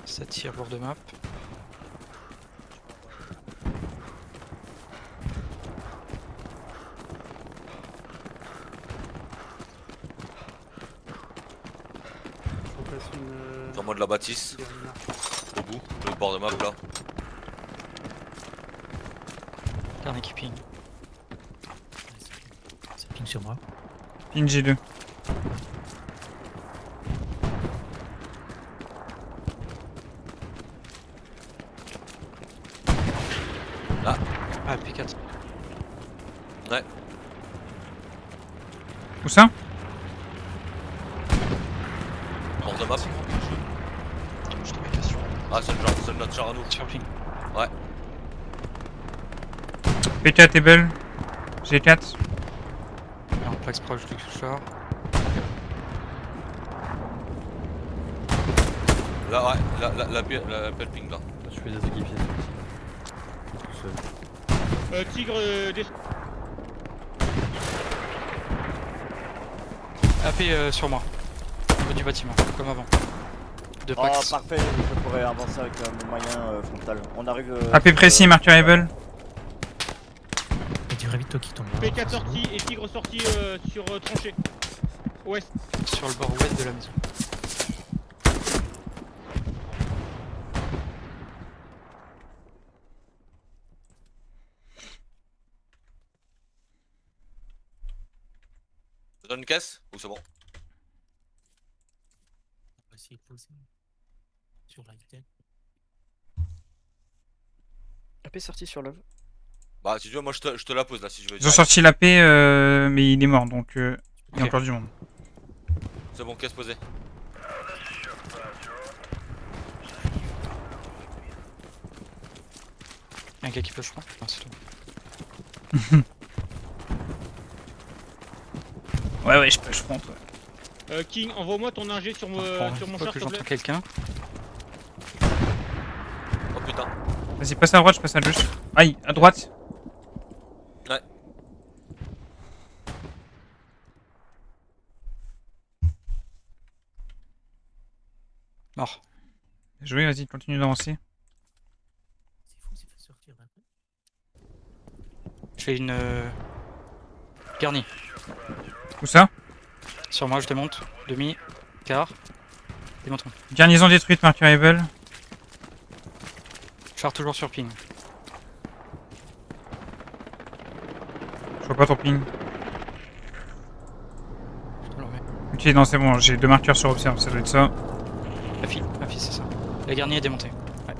Ça tire bord de map. Sur moi de la bâtisse. Au bout, le bord de map là. Garni keeping. Ça ping sur moi. Ping G2. Ah, P4. Ouais. Où ça? Bord de map. Je te mets question. Ah, c'est notre char à nous. Sur ping. Ouais. P4 est belle. G4. Il y a un plaque proche du char. Là, ouais, la belle ping là. Je fais des équipiers. tigre, AP sur moi. Au haut du bâtiment, comme avant. De Oh, Pax. parfait, je pourrais avancer avec mon moyen frontal. On arrive. AP précis, marqueur able. Il y a du Revito qui tombe. P4 sorti et tigre sorti sur tranchée. Ouest. Sur le bord ouest de la maison. Je donne une caisse ou c'est bon? On va essayer de poser sur la vitesse. AP sorti sur love. Bah, si tu veux, moi je te la pose là si je veux. Ils ont sorti l'AP, mais il est mort, donc il y a Ok. encore du monde. C'est bon, caisse posée. Un gars qui peut front. Non, c'est tout. Ouais, je peux, je front. Ouais. King, envoie-moi ton ingé sur, sur mon char, que s'il te j'entends plaît. quelqu'un. Oh putain. Vas-y, passe à droite, je passe à gauche. Aïe, à droite. Ouais. Mort. Bien joué, vas-y, continue d'avancer. C'est fou, c'est fait sortir d'un coup. Je fais une garnie. Où ça? Sur moi, je démonte. Demi, quart. Démonte. Garnison détruite, marqueur able. Char toujours sur ping. Je vois pas ton ping. Je te le remets. Ok, non, c'est bon, j'ai 2 marqueurs sur Observe, ça doit être ça. Affi, c'est ça. La garnie est démontée. Ouais.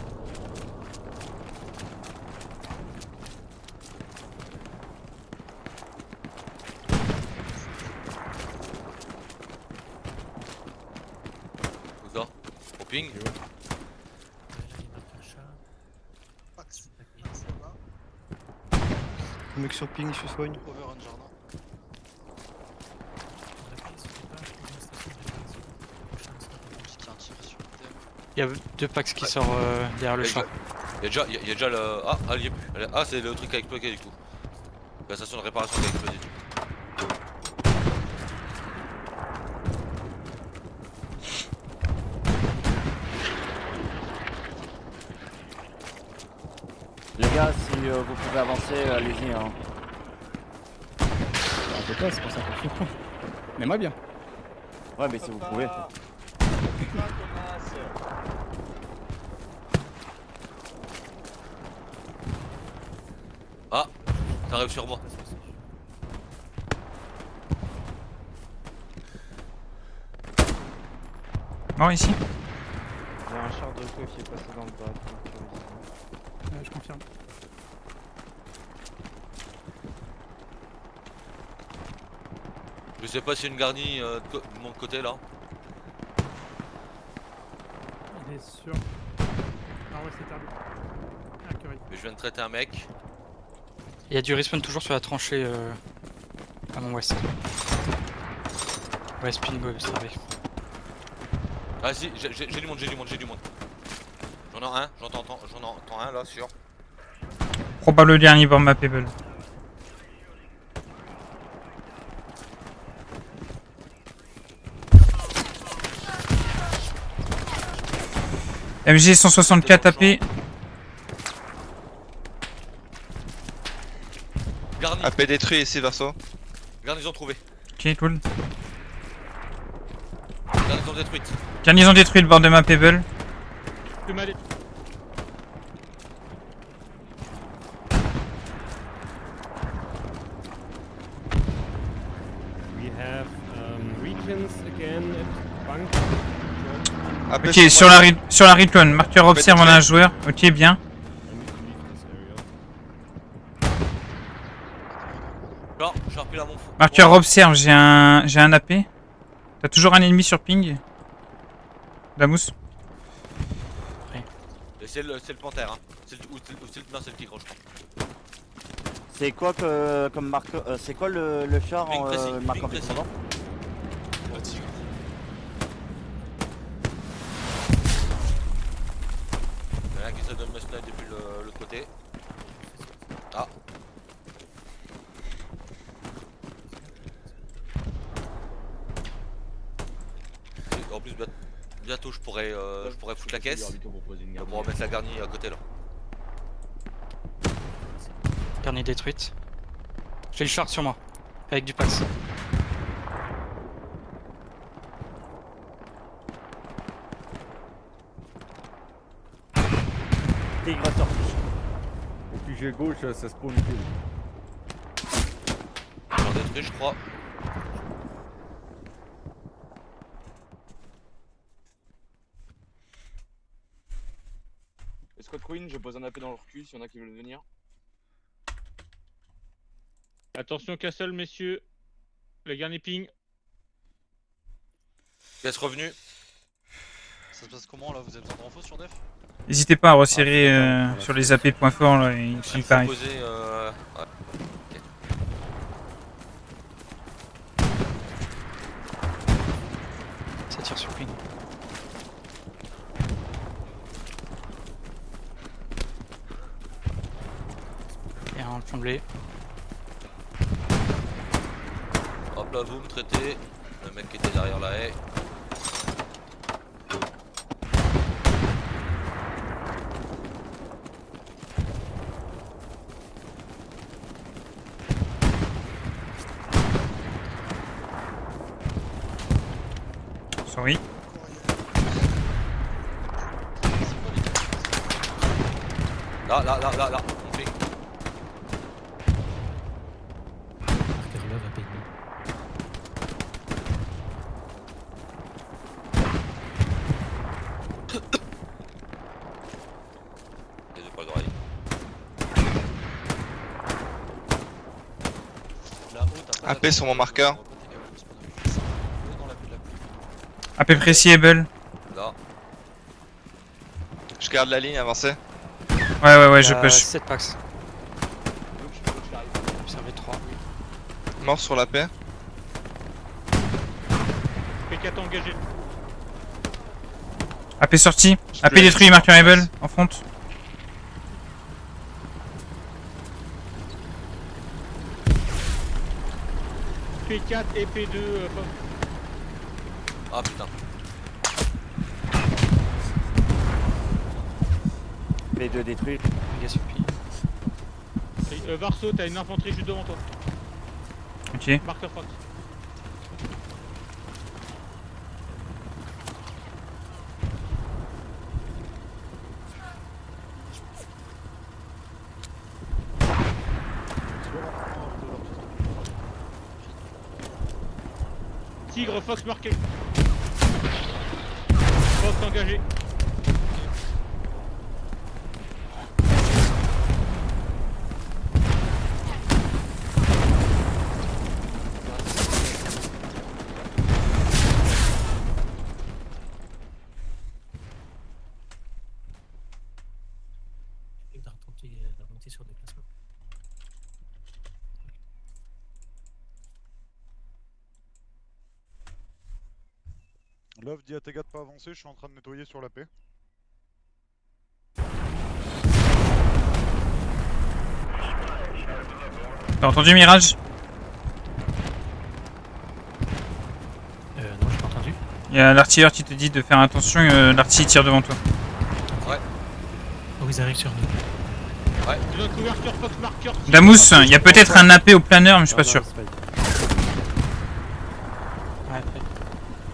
Où ça? Au ping? Là, il marque un chat. Pax, C'est pas qui. Pax, là-bas. Mec sur ping, je soigne. Over un jardin. On a pris, c'était pas une station de réparation. Prochain stop. Juste qu'il y a un tir sur le thème. Il y a 2 packs qui sortent derrière le champ. Il y a déjà le. Ah, elle y est plus. Ah, c'est le truc qui a explosé du coup. La station de réparation qui a explosé du coup. Les gars, si vous pouvez avancer, allez-y. Hein. On peut pas, c'est pour ça qu'on fait pas. Mais moi bien. Ouais, mais si vous pouvez. Ah, t'arrives sur moi. Mort ici. Il y a un char de feu qui est passé dans le bas. Je confirme. Je sais pas si y a une garnie de mon côté là. Il est sûr. Ah ouais, c'est perdu. Ah, curry. Mais je viens de traiter un mec. Il y a du respawn toujours sur la tranchée à mon ouest. Ouais, spin go, starvé. Ah si, j'ai du monde, j'ai du monde. J'en ai un, j'en entends un là, sûr. Probable le dernier par ma Pebble. MG 164 AP. Garni. AP détruit ici, Verso. Garnison trouvée. Ok, cool. Garnison détruite. Garnison détruit le bord de ma Pebble. Plus mal. We have regions again at bunker. AP Ok, sur la recon, marqueur observe, on a un joueur. Ok, bien. I need to leave this area. Non, j'ai repris là mon fou. Marqueur observe, j'ai un AP. T'as toujours un ennemi sur ping Damus. Et c'est le panthère, hein. Non, c'est le tigre, je crois. C'est quoi comme marqueur c'est quoi le char Ping en précis, marquant ping précis. descendant? Le tigre. Il y en a un qui se donne le snipe depuis l'autre côté. Ah. Et en plus, bientôt je pourrais foutre la caisse pour remettre la garnie à côté là. Garnie détruite. J'ai le char sur moi. Avec du pax. Tigre sorti. Au QG gauche, ça spawn kill. J'en détruit, je crois. Scott Queen, je pose un AP dans leur cul s'il y en a qui veulent venir. Attention Castle, messieurs. Le garni ping. Caisse revenue. Ça se passe comment là? Vous avez besoin de renfort sur def? N'hésitez pas à resserrer sur les AP points forts là, ils Il sont faut pareils. poser. Ouais. Ça tire sur ping. Et un fond de blé. Hop là, vous me traitez. Le mec qui était derrière la haie. Sorry. Là, on ping. Marqueur love AP ennemi. Les épaules d'oreille. AP sur mon marqueur. AP précis Able. Là. Je garde la ligne avancée. Ouais, je push. 7 pax. Observé 3. Mort sur la paix. P4 engagé. AP sorti. AP détruit, marqueur Able. En front. P4 et P2. Ah putain. P2 détruit. Dégâts sur ping. Varso, t'as une infanterie juste devant toi. Ok. Marqueur Fox. Tigre, Fox marqué. Fox engagé. Et de remonter sur déplacement. Love dit à tes gars de pas avancer, je suis en train de nettoyer sur la paix. T'as entendu Mirage? Non, j'ai pas entendu. Il y a l'artilleur qui te dit de faire attention, l'artillerie tire devant toi. Ouais. Oh, ils arrivent sur nous. Ouais. De notre couverture, Fox marqueur. Damous, il y a peut-être un AP au planeur, mais je suis pas sûr. Ouais, après.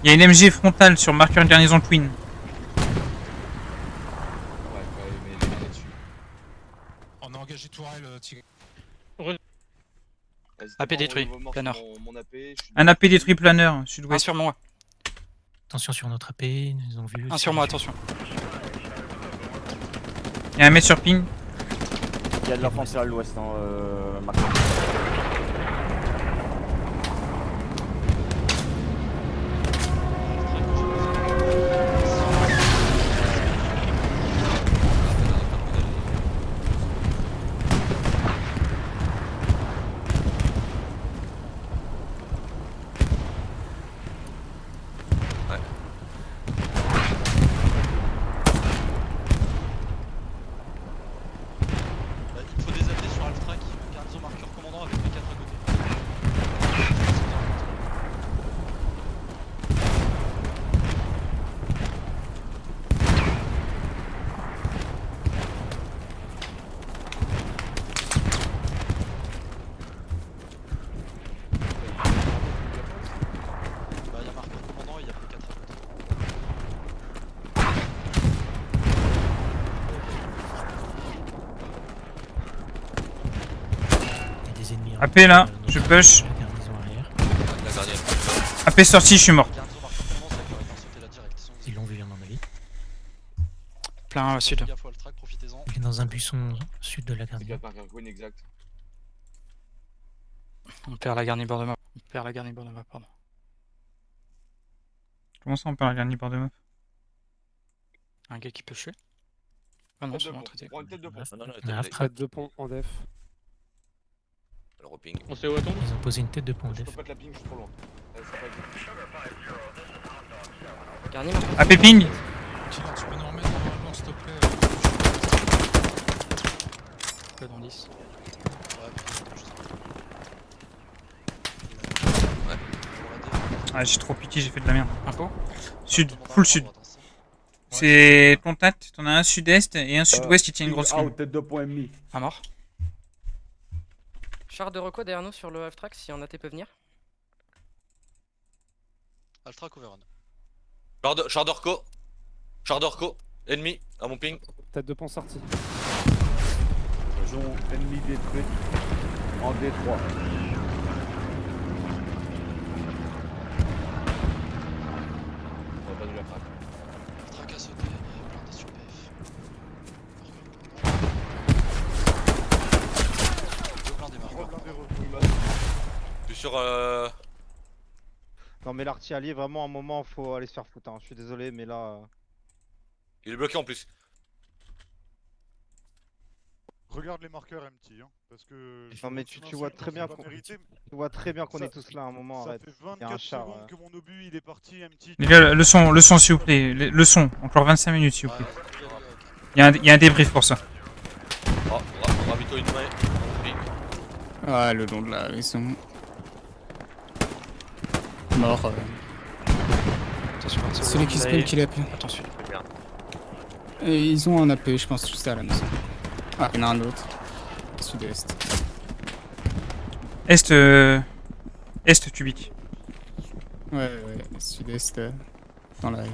Il y a une MG frontale sur marqueur garnison Twin. On a engagé Tourelle, Tigre. AP détruit, planeur. Un AP détruit planeur, Un sud-ouest. sur moi. Attention sur notre AP, ils ont vu. Un sur moi, attention. Il y a un mec sur ping. Il y a de l'offensive à l'ouest, hein, marqueur. Il faut des AP sur Altrac, garnison marqueur commandant avec les 4 à côté. Bah il y a marqueur commandant et il y a que 4 à côté. Il y a des ennemis. AP là, je push. La garnison arrière. La gardienne. AP sorti, je suis mort. Garnison marqueur commandant, ça qui aurait bien sauté la direct. Ils l'ont vu à mon avis. Plein sud. Faites gaffe au Altrac, profitez-en. Il est dans un buisson sud de la garnison. On perd la garnie bord de map. On perd la garnie bord de map, pardon. Comment ça on perd la garnie bord de meuf? Un gars qui peut tuer. Ah non, c'est bon, traité. Non, non, On a un Tête de pont en def. le roping. On sait où elle tombe. Ils ont posé une tête de pont en def. AP ping. Killer, tu peux nous remettre normalement, s'il te plaît. Là dans 10. Ah, j'ai trop piqué, j'ai fait de la merde. Info. Sud, full sud. C'est contact, t'en as un sud-est et un sud-ouest qui tient une grosse ligne. Tête de pont ennemi. Un mort. Char de reco derrière nous sur le half-track si un AT peut venir. Altrac overrun. Char d'orco. Char d'orco. Ennemi à mon ping. Tête de pont sortie. Zone ennemi détruite. En D3. Altrac a sauté, blindé sur PF. Deux blindés marqueurs. Je suis sur Non mais l'artillerie vraiment un moment faut aller se faire foutre hein. Je suis désolé mais là. il est bloqué en plus. Regarde les marqueurs MT, hein, parce que... Non mais tu vois très bien qu'on Ça- est tous là à un moment, Ça arrête. fait Il y a 24 un char. secondes que mon obus il est parti MT. Les gars, le son s'il vous plaît. Le son, encore 25 minutes s'il vous plaît. Il y a un débrief pour ça. Oh, ravito une main. Ping. Ah, le long de la maison. Mort. Attention, Celui qui spawn qui l'a appelé. Attention. Et ils ont un AP, je pense, juste à la maison. Ah, il y en a un autre. sud-est. Est Tubic. Ouais, sud-est, dans la...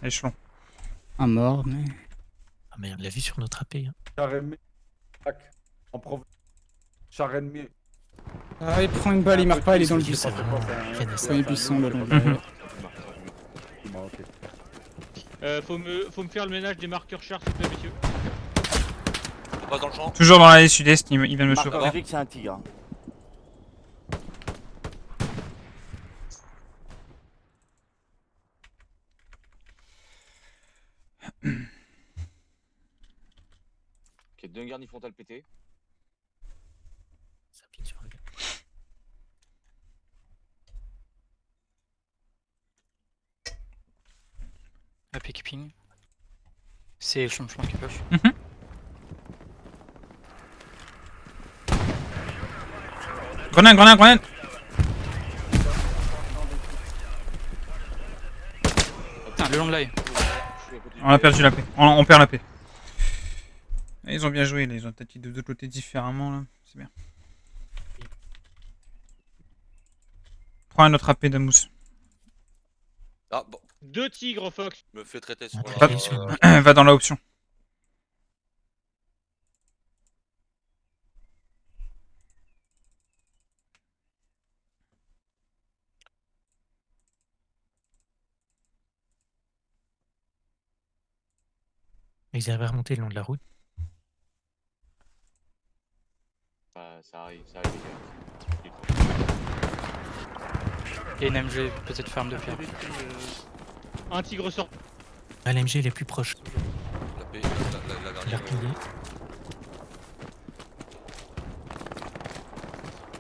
Échelon. Un mort, mais... Ah merde, la vue sur notre AP. Hein. Char ennemi. En province. Char ennemi. Ah, il prend une balle, il marque pas, il est dans le buisson. C'est vraiment Dans les buissons, le long. Faut me faire le ménage des marqueurs chars, s'il vous plaît, messieurs. On passe dans le champ. Toujours dans l'allée sud-est, il vient de me Marqueur choper. Vic, c'est un tigre. Ok, 2 garnis frontal pété. Ça pine sur le gars. AP qui ping. C'est échelon qui push. Grenade. Putain, le long de l'œil. On a perdu la paix. On perd la paix. Ils ont bien joué, là. Ils ont tâté de deux côtés différemment, là. C'est bien. Prends un autre AP d'Amous. Ah bon. 2 tigres, Fox. Me fait traiter sur Ah, la... Va dans la option. Ils arrivent à remonter le long de la route. Ça arrive, les gars. Et une MG, peut-être ferme de pierre. Un tigre sort. Ah, l'MG il est plus proche. La paix, la Il a dernière. replié.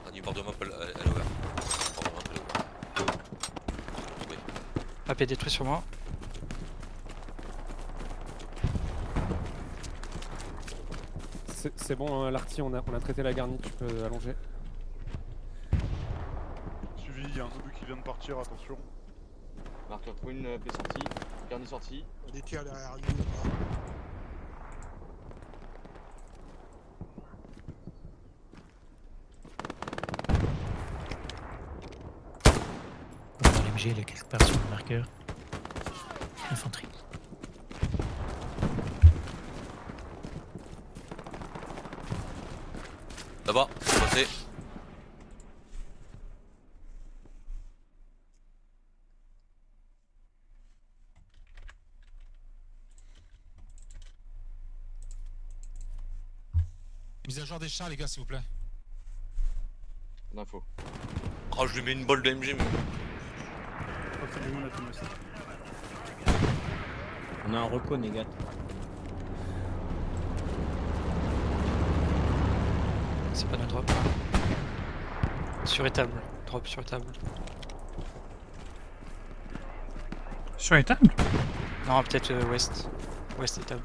La nuit boardement, elle est ouverte. AP détruit sur moi. C'est bon, hein, Larty, on a traité la garnie, tu peux allonger. Suivi, il y a un zombie qui vient de partir, attention. Marqueur Queen, paix sortie. Garni sortie. Des tirs derrière nous. Là. Dans l'MG, il est quelque part sur le marqueur. Infanterie. Là-bas, passé. Mise à jour des chars, les gars, s'il vous plaît. D'info. Oh, je lui mets une balle de MG, mais. On a un reco négat. C'est pas notre drop. Sur étable. Drop sur étable. Sur les tables. Non, peut-être ouest. Ouest étable.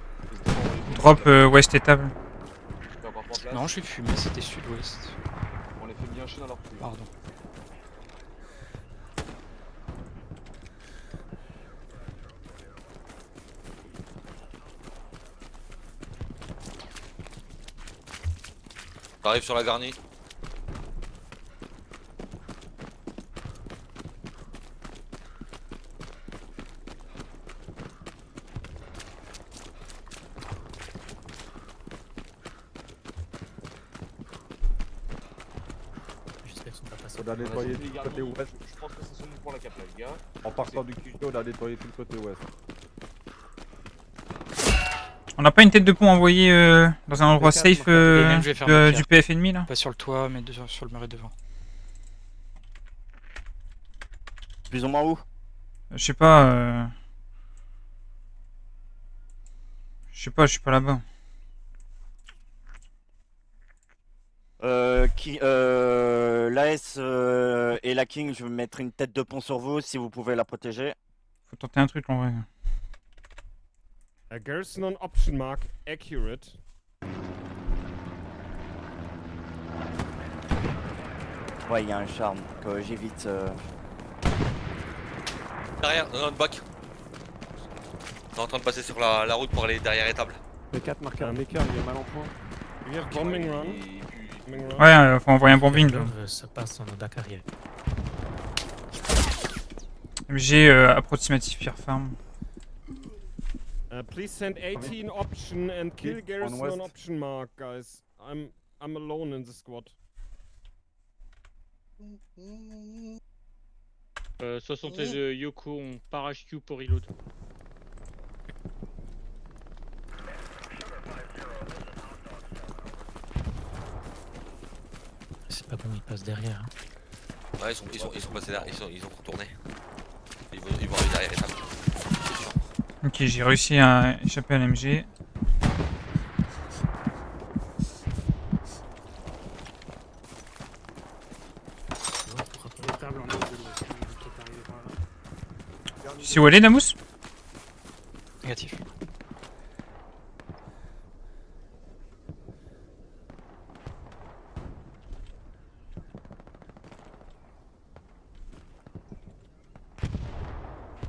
Drop ouest étable. Non, je suis fumé, c'était sud-ouest. On les fait bien chier dans leur cul. Pardon. T'arrives sur la garnie. J'espère qu'ils sont pas passés. On a nettoyé tout le côté ouest. Je pense que c'est son pour la cap là, les gars. En partant du QG, on a nettoyé tout le côté ouest. On n'a pas une tête de pont envoyée dans un endroit safe Et même, je vais faire le du PF ennemi là? Pas sur le toit, mais sur le muret devant. Plus ou moins où? Je sais pas. Je sais pas, je suis pas là-bas. L'AS et la King, je vais mettre une tête de pont sur vous si vous pouvez la protéger. Faut tenter un truc en vrai. A garrison on option mark accurate. Ouais, il y a un charme que j'évite. Derrière, dans notre bac. On est en train de passer sur la route pour aller derrière étable. P4 marqué un écart, il est mal en point. We have bombing run. Bombing run. Ouais, faut envoyer un bombing là. Ça passe en Dakar hier. MG approximatif Pierre Farm. Please send 18 option and kill Garrison west. on option mark, guys. I'm alone in the squad. 76 Yoko, on part HQ pour reload. C'est pas bon, il passe derrière. Hein. Ouais, ils sont passés derrière, ils ont retourné. Ils vont arriver derrière étape. Ok, j'ai réussi à échapper à l'MG. Les tables en haut de l'ouest, qui est arrivé par là. Tu sais où aller, Damus? Négatif.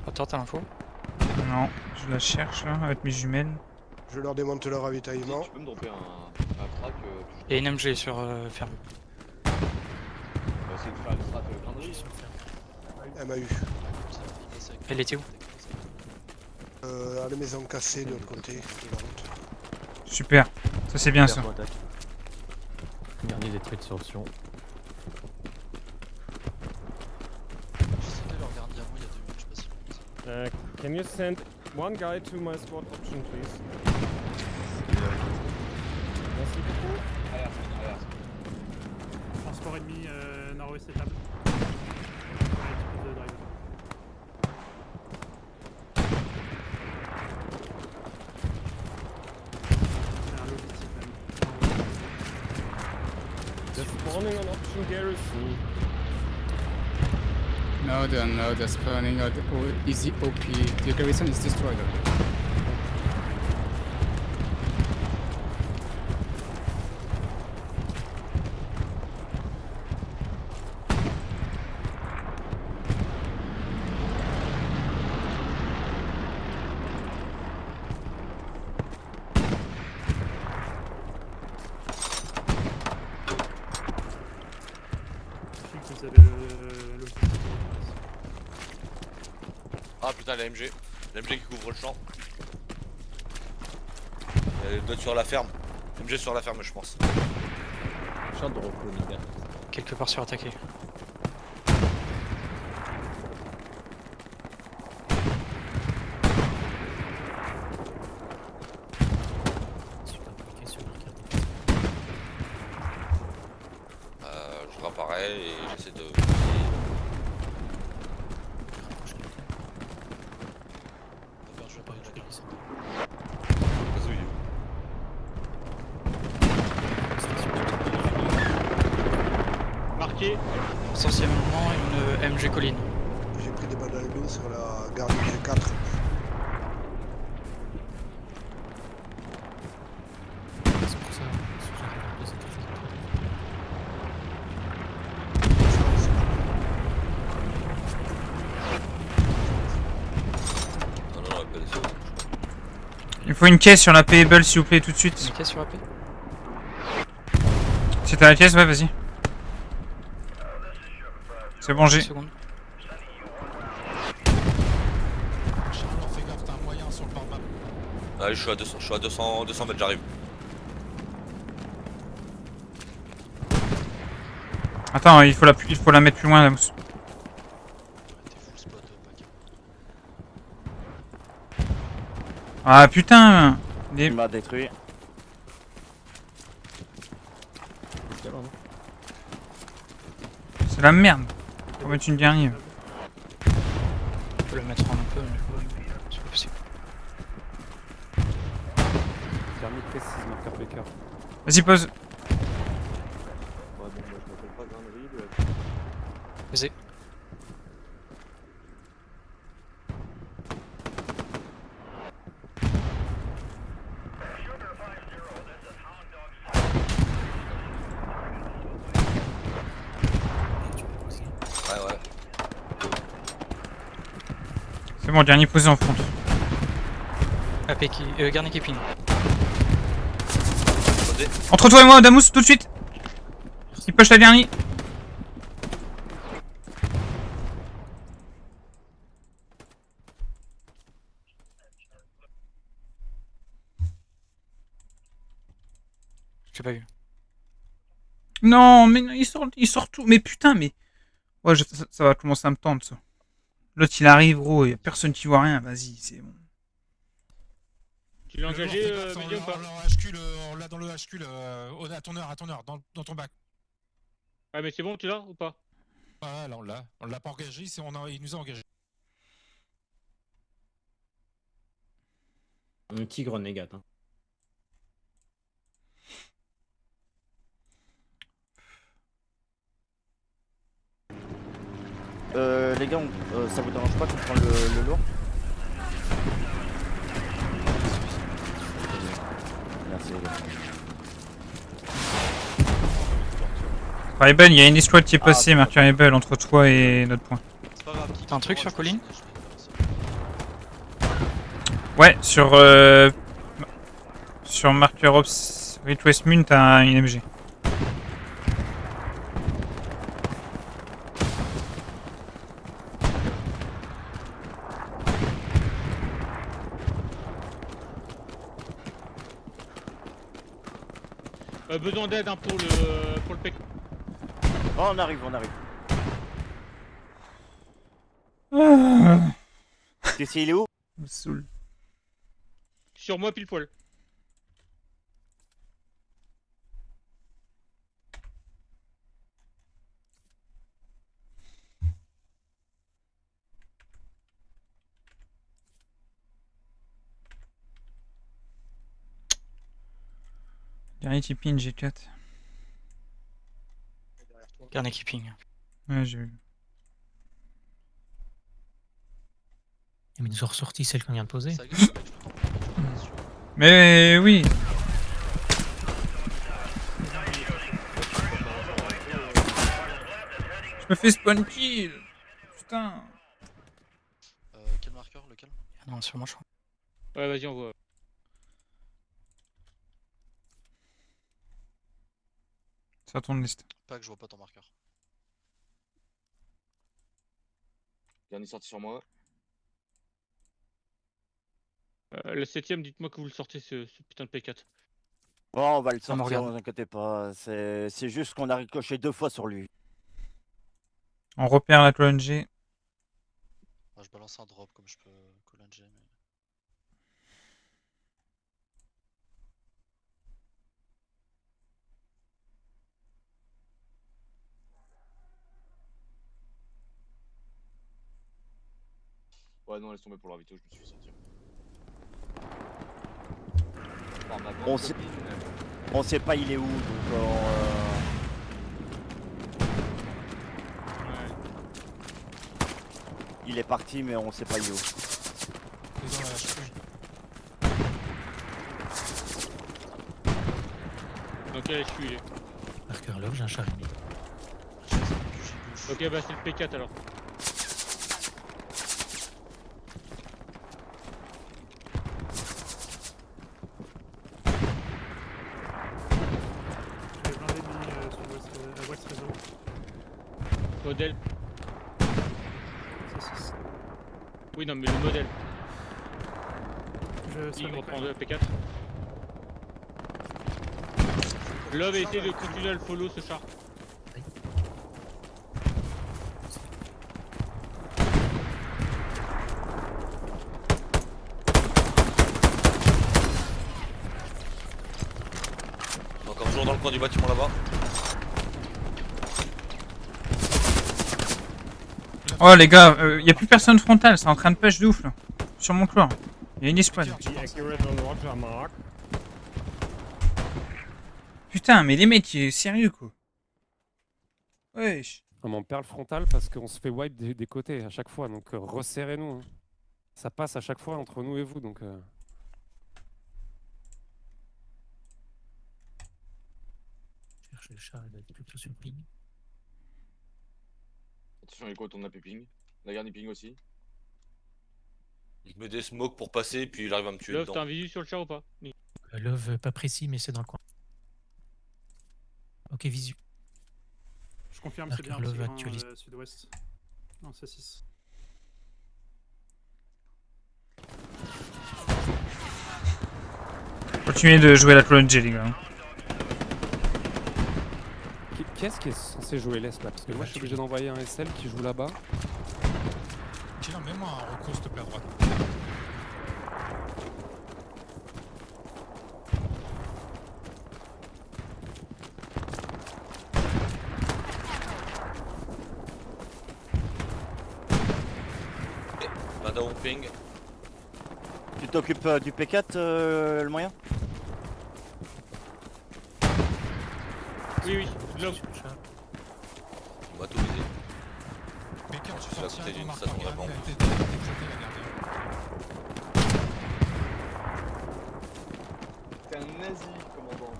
Raptor, t'as l'info? Non, je la cherche là, avec mes jumelles. Je leur démonte leur ravitaillement. Tu peux me dropper un crack Il y a une MG sur ferme. essayer de faire une strat granderie. MAU. Elle était où? À la maison cassée de l'autre côté de la route. Super, ça c'est bien ça. Dernier détruit sur option. J'essaie de leur garder à moi il y a 2 minutes, je sais pas si on Can you send one guy to my squad option, please? Merci beaucoup. Transport ennemi nord-ouest des tables. Ouais, tu peux de drive. C'est un logistique même. They're spawning on option Garrison. No, they're spawning out easy OP. The garrison is destroyed. Je sais que vous avez le logistique. Ah putain, la MG. La MG qui couvre le champ. Elle doit être sur la ferme. MG sur la ferme, je pense. Champ de repos, Quelque part surattaqué. Super compliqué sur le carte. Je réapparais et j'essaie de... Je vais pas être glissant. Marqué. Essentiellement une MG colline. J'ai pris des balles dans le dos sur la garde G4. C'est pour ça que j'arrive à poser quelque chose. Non, elle peut descendre. Il faut une caisse sur la payable s'il vous plaît tout de suite. Une caisse sur AP? Si t'as la caisse, ouais vas-y. C'est bon, j'ai. Seconde. Charles, fais gaffe, t'as un moyen sur le pare-map. Allez, je suis à 200 mètres, j'arrive. Attends, il faut la mettre plus loin la mousse. T'es full spot, pack. Ah putain. Il m'a détruit. C'est la merde. Faut mettre une dernière. On peut la mettre en un peu, mais c'est pas possible. Dernier précise, marqueur PK. Vas-y pose. Ouais, bon, moi je m'appelle pas granderie. Vas-y. Ouais. C'est bon, dernier posé en front. AP qui. Garnier qui ping. posé. Entre toi et moi, Damus, tout de suite. Il push la dernière. J'ai pas vu. Non, mais non, il sort tout. Mais putain, mais. Ouais, ça va commencer à me tendre, ça. L'autre, il arrive, gros, y a personne qui voit rien. Vas-y, c'est bon. Tu l'as engagé, on Mehdi, ou pas? on l'a dans le HQ, à ton heure, dans ton bac. Ah, mais c'est bon, tu l'as ou pas? Ah, là, on l'a pas engagé, il nous a engagé. Un tigre négat. Hein. Les gars, ça vous dérange pas qu'on prend le lourd? Merci les gars. Rebel, il y a une escouade qui est passée, Mercury Rebel, entre toi et notre point. T'as un truc sur colline? Ouais, sur Marker Ops West Moon, t'as une MG. Besoin d'aide hein, pour le PK. Oh, on arrive. Tu sais, il est où? Me saoule. Sur moi, pile poil. Dernier tipping, G4. Dernier keeping. Ouais, j'ai vu. Mais ils nous ont ressorti celle qu'on vient de poser. Mais oui. Je me fais spawn kill. Putain. Quel marqueur? Lequel? Non, sur moi, je crois. Ouais, vas-y, on voit. Ça tourne liste. Pas que je vois pas ton marqueur. Dernier sorti sur moi. Le 7ème, dites-moi que vous le sortez ce putain de P4. Oh, on va le Ça me sortir, regarde. ne vous inquiétez pas. C'est juste qu'on a ricoché 2 fois sur lui. On repère la colonne G. Moi, je balance un drop comme je peux colonne G. Mais... Ouais, non, laisse tomber pour la vito, je me suis sorti. On sait pas il est où, donc il est parti, mais on sait pas il est où. Dans la HQ. Ok, je suis. Marqueur là, j'ai un char ennemi. Ok, bah c'est le P4 alors. J'ai plein d'ennemis sur West Réseau. Modèle. C'est 6. Oui, non, mais le modèle. Je Il reprend le P4. Love a essayé de continuer à le follow ce char. Encore toujours dans le coin du bâtiment là-bas. Oh les gars, y a plus personne frontal, c'est en train de push de ouf là. Sur mon couloir. Y a une escouade. Be accurate on Roger Mark. Putain, mais les mecs, sérieux quoi. Wesh. On perd le frontal parce qu'on se fait wipe des côtés à chaque fois, donc resserrez-nous. Hein. Ça passe à chaque fois entre nous et vous, donc... Je cherche le char, il doit être plutôt sur le ping. Attention, il tourne à ping. La garde ping aussi. Il met des smokes pour passer, puis il arrive à me tuer Love, dedans. t'as un visu sur le char ou pas? Love pas précis, mais c'est dans le coin. Ok, visu. Je confirme, c'est bien. Mercure Love Tigrin, actualise. sud-ouest. Non, c'est 6. Continuez de jouer la challenge, les gars. Qu'est-ce qui est censé jouer l'Est là? Parce que moi je suis obligé d'envoyer un SL qui joue là-bas. Killer, mets-moi un recours s'il te plaît à droite. Madame ping. Tu t'occupes du P4, le moyen? Oui, oui, là. On va tout viser. Baker, tu C'est à sortiras côté ton d'une marqueur station de gardien, réponse. il a été jeté, la gardien. T'es un nazi, commandant.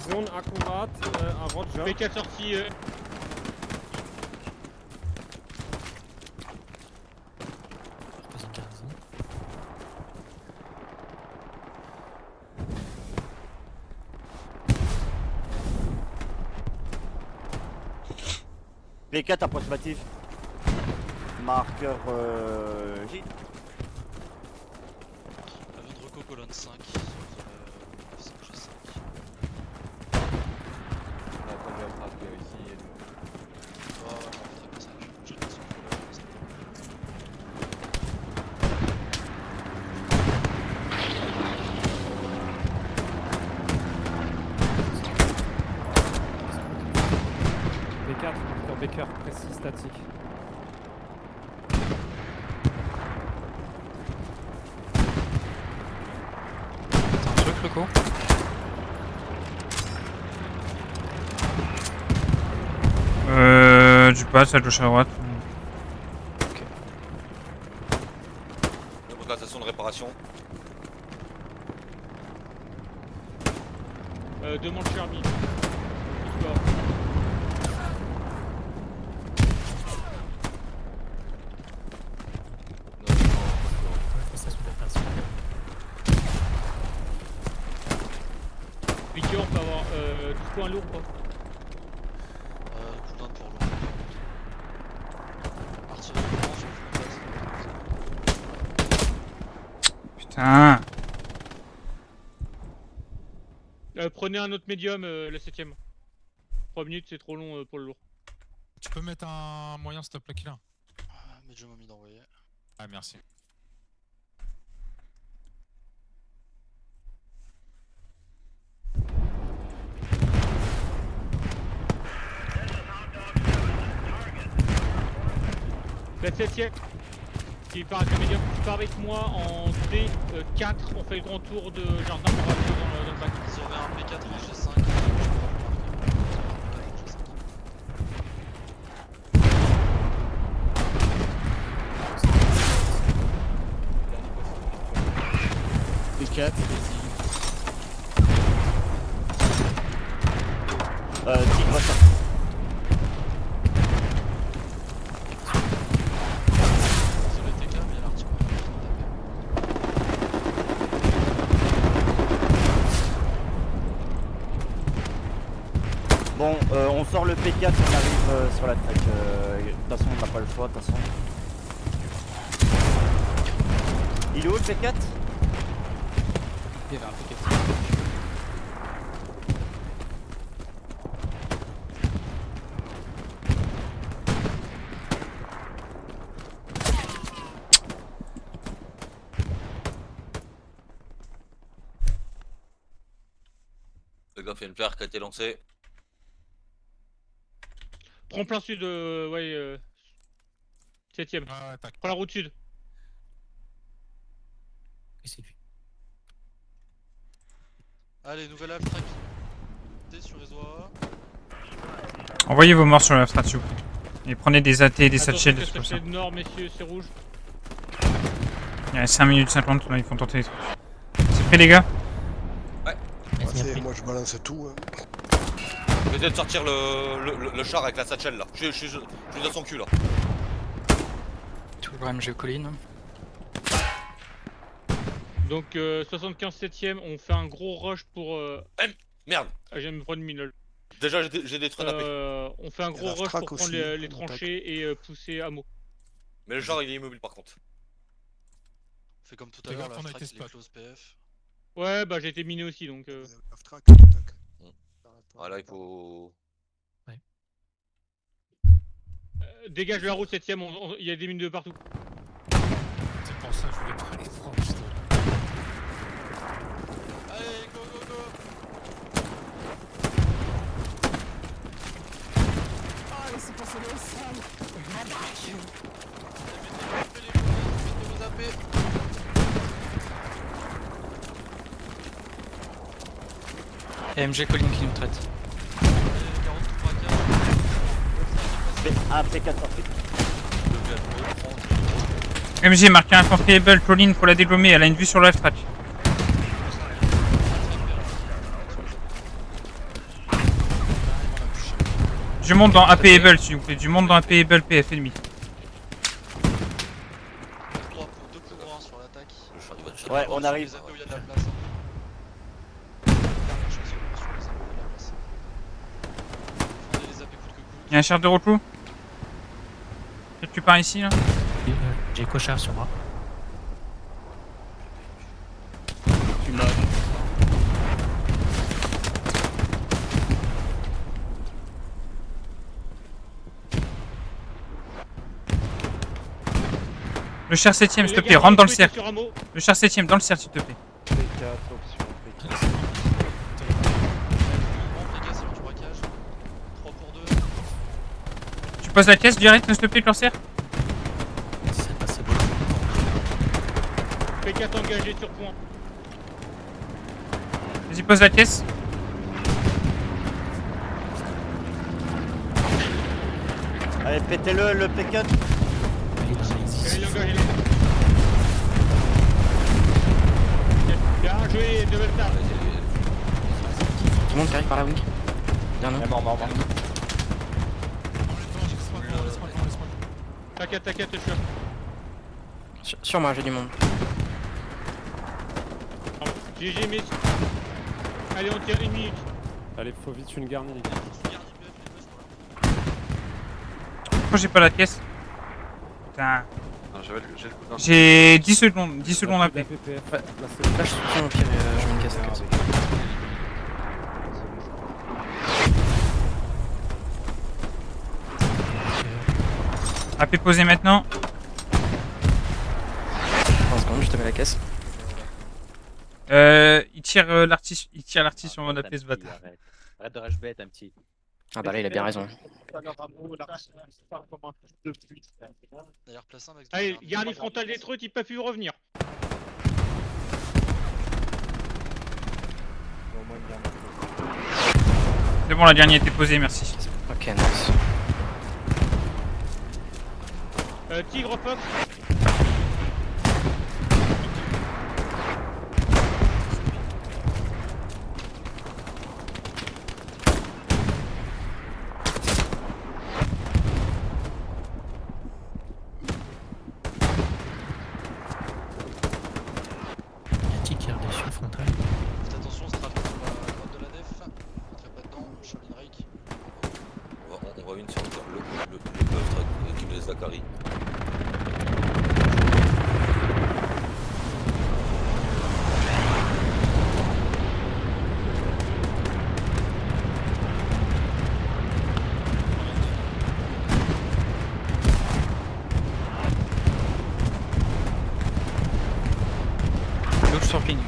Zone accurate à Roger. P4 sorti. Repose une garnison. P4 approximatif. Marqueur J. Avion de reco colonne 5 sur G5. P4, marqueur Baker, précis statique. T'as un truc, Loco? Du pass à gauche à droite. Localisation de réparation. Demande Charmy. Station d'opération. Vicky, on peut avoir du point lourd ou pas? Cooldown pour l'eau. Artillerie de sur le Putain. Prenez un autre médium, la 7ème. 3 minutes, c'est trop long pour le lourd. Tu peux mettre un moyen s'il te plaît, Killer? mais je m'ai mis d'envoyer. Ah, merci. La 7ème, qui part avec le médium, tu pars avec moi en D4, on fait le grand tour de jardin pour rentrer dans le bac. Si on met un P4 en G5, P4. Tigre ça. sur le TK, mais il y a l'artillerie. Bon, on sort le P4 on arrive sur la track. De toute façon, on n'a pas le choix, de toute façon. Il est où le P4? Il y avait un P4. Le gars fait une flare qui a été lancée. Prends plein sud, ouais, 7ème. Ah, tac. Prends la route sud. Et c'est lui. Allez, nouvelle half track. T sur réseau A. Envoyez vos morts sur la strat, s'il vous plaît. Et prenez des AT et des satchels, des trucs comme ça. Satchel nord, messieurs, c'est rouge. Il y a 5 minutes 50, là, ils font tenter des trucs. C'est prêt, les gars? Moi je balance tout. Hein. Je vais essayer de sortir le char avec la satchel là. Je suis dans son cul là. Tout le problème géocolline. Donc 75 7ème, on fait un gros rush pour Merde. Ah, je viens de me prendre une mine. Déjà, j'ai détruit un AP. On fait un Il y a gros rush l'Aftrac pour prendre aussi, les en tranchées et pousser Amo. Mais le genre, il est immobile par contre. On fait comme tout à Fais l'heure, gaffe, la on a frac, été il est spot. close PF. Ouais, bah j'ai été miné aussi donc. L'Aftrac, tac. Ah là, il faut. Dégage la route 7ème, il y a des mines de partout. C'est pour ça que je voulais pas les prendre, justement. Allez, go go go. Ah, laissez passer le sale. Mettez vos AP. AMG Colin qui nous traite. Allez, 40 tout braquage. Ah, P4 sorti. MG marqué infanterie Able, Colline, faut la dégommer, elle a une vue sur le F-track. Je monte dans AP Able s'il vous plaît, je monte dans AP Able PF ennemi. 2 pour 1 sur l'attaque. Ouais, on arrive. Les AP où il y a de la place. Dernière chance sur les AP où il y a de la place. Défendez les AP coûte que coûte. Il y a un char de reclou. Peut-être que tu pars ici là. J'ai cochard sur moi. Tu m'as. Le char 7ème s'il te Les plaît, gars, rentre dans le on est cercle. sur Amo. Le char 7ème dans le cercle s'il te plaît. P4, option P4. Monte les gars, c'est l'heure du braquage. 3 pour 2. Tu poses la caisse direct s'il te plaît, Corsair. C'est passé bon. P4 engagé sur point. Vas-y, pose la caisse. Allez, pétez-le, le P4. Il est dans les Il est engagé. Bien joué, double tap. Tout le monde qui arrive par la wing. Bien, non. Mort. Laisse-moi le temps. T'inquiète, je suis. Sur moi, j'ai du monde. GG, messieurs. Allez, on tire 1 minute. Allez, faut vite une garnie, les gars. Pourquoi j'ai pas la caisse? Putain. Non, j'ai le coup d'un. J'ai 10 secondes, 10 secondes après. PPF, Là, je suis au pire, je mets une caisse. Comme ça. AP posé maintenant. 30 secondes, je te mets la caisse. Il tire l'artiste sur mon AP ce bâtard. Arrête de rage bête, un petit. Ah bah là, il a bien raison. D'ailleurs, place 1 avec. Allez, garde frontale détruite, ils peuvent plus revenir. Au moins une garnie. C'est bon, la dernière était posée, merci. Ok, nice. Tigre Fox. Il y a un tic qui est redessus, frontal. Faites attention, strap sur la droite de la def. Entrez pas dedans, Charlie Rake. On va une sur le œuf qui blesse Zachary. L'autre sur ping.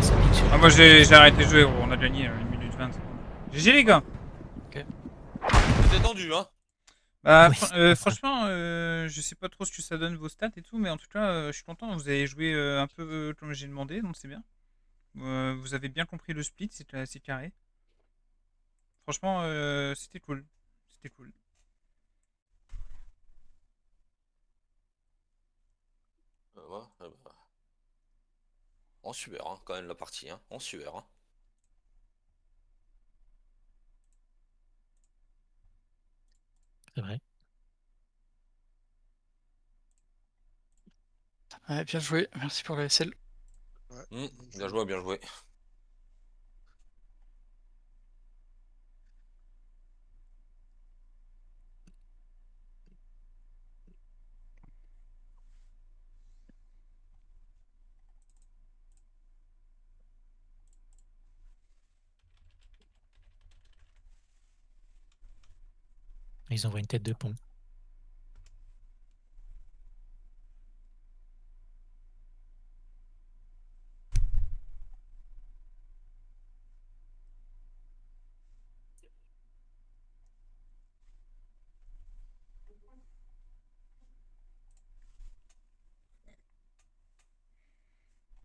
Ça pique sur Ah, moi j'ai arrêté de jouer, gros. On a gagné 1 minute 20. GG les gars. C'était tendu, hein. Bah, Oui, c'est ça. franchement, je sais pas trop ce que ça donne vos stats et tout, mais en tout cas, je suis content. Vous avez joué un peu comme j'ai demandé, donc c'est bien. Vous avez bien compris le split, c'est carré. Franchement, c'était cool. C'était cool. Ouais, bah. En sueur, hein, quand même, la partie, hein. En sueur, hein. C'est vrai. Ouais, bien joué, merci pour la SL. Ouais. Bien joué, bien joué. Ils envoient une tête de pont.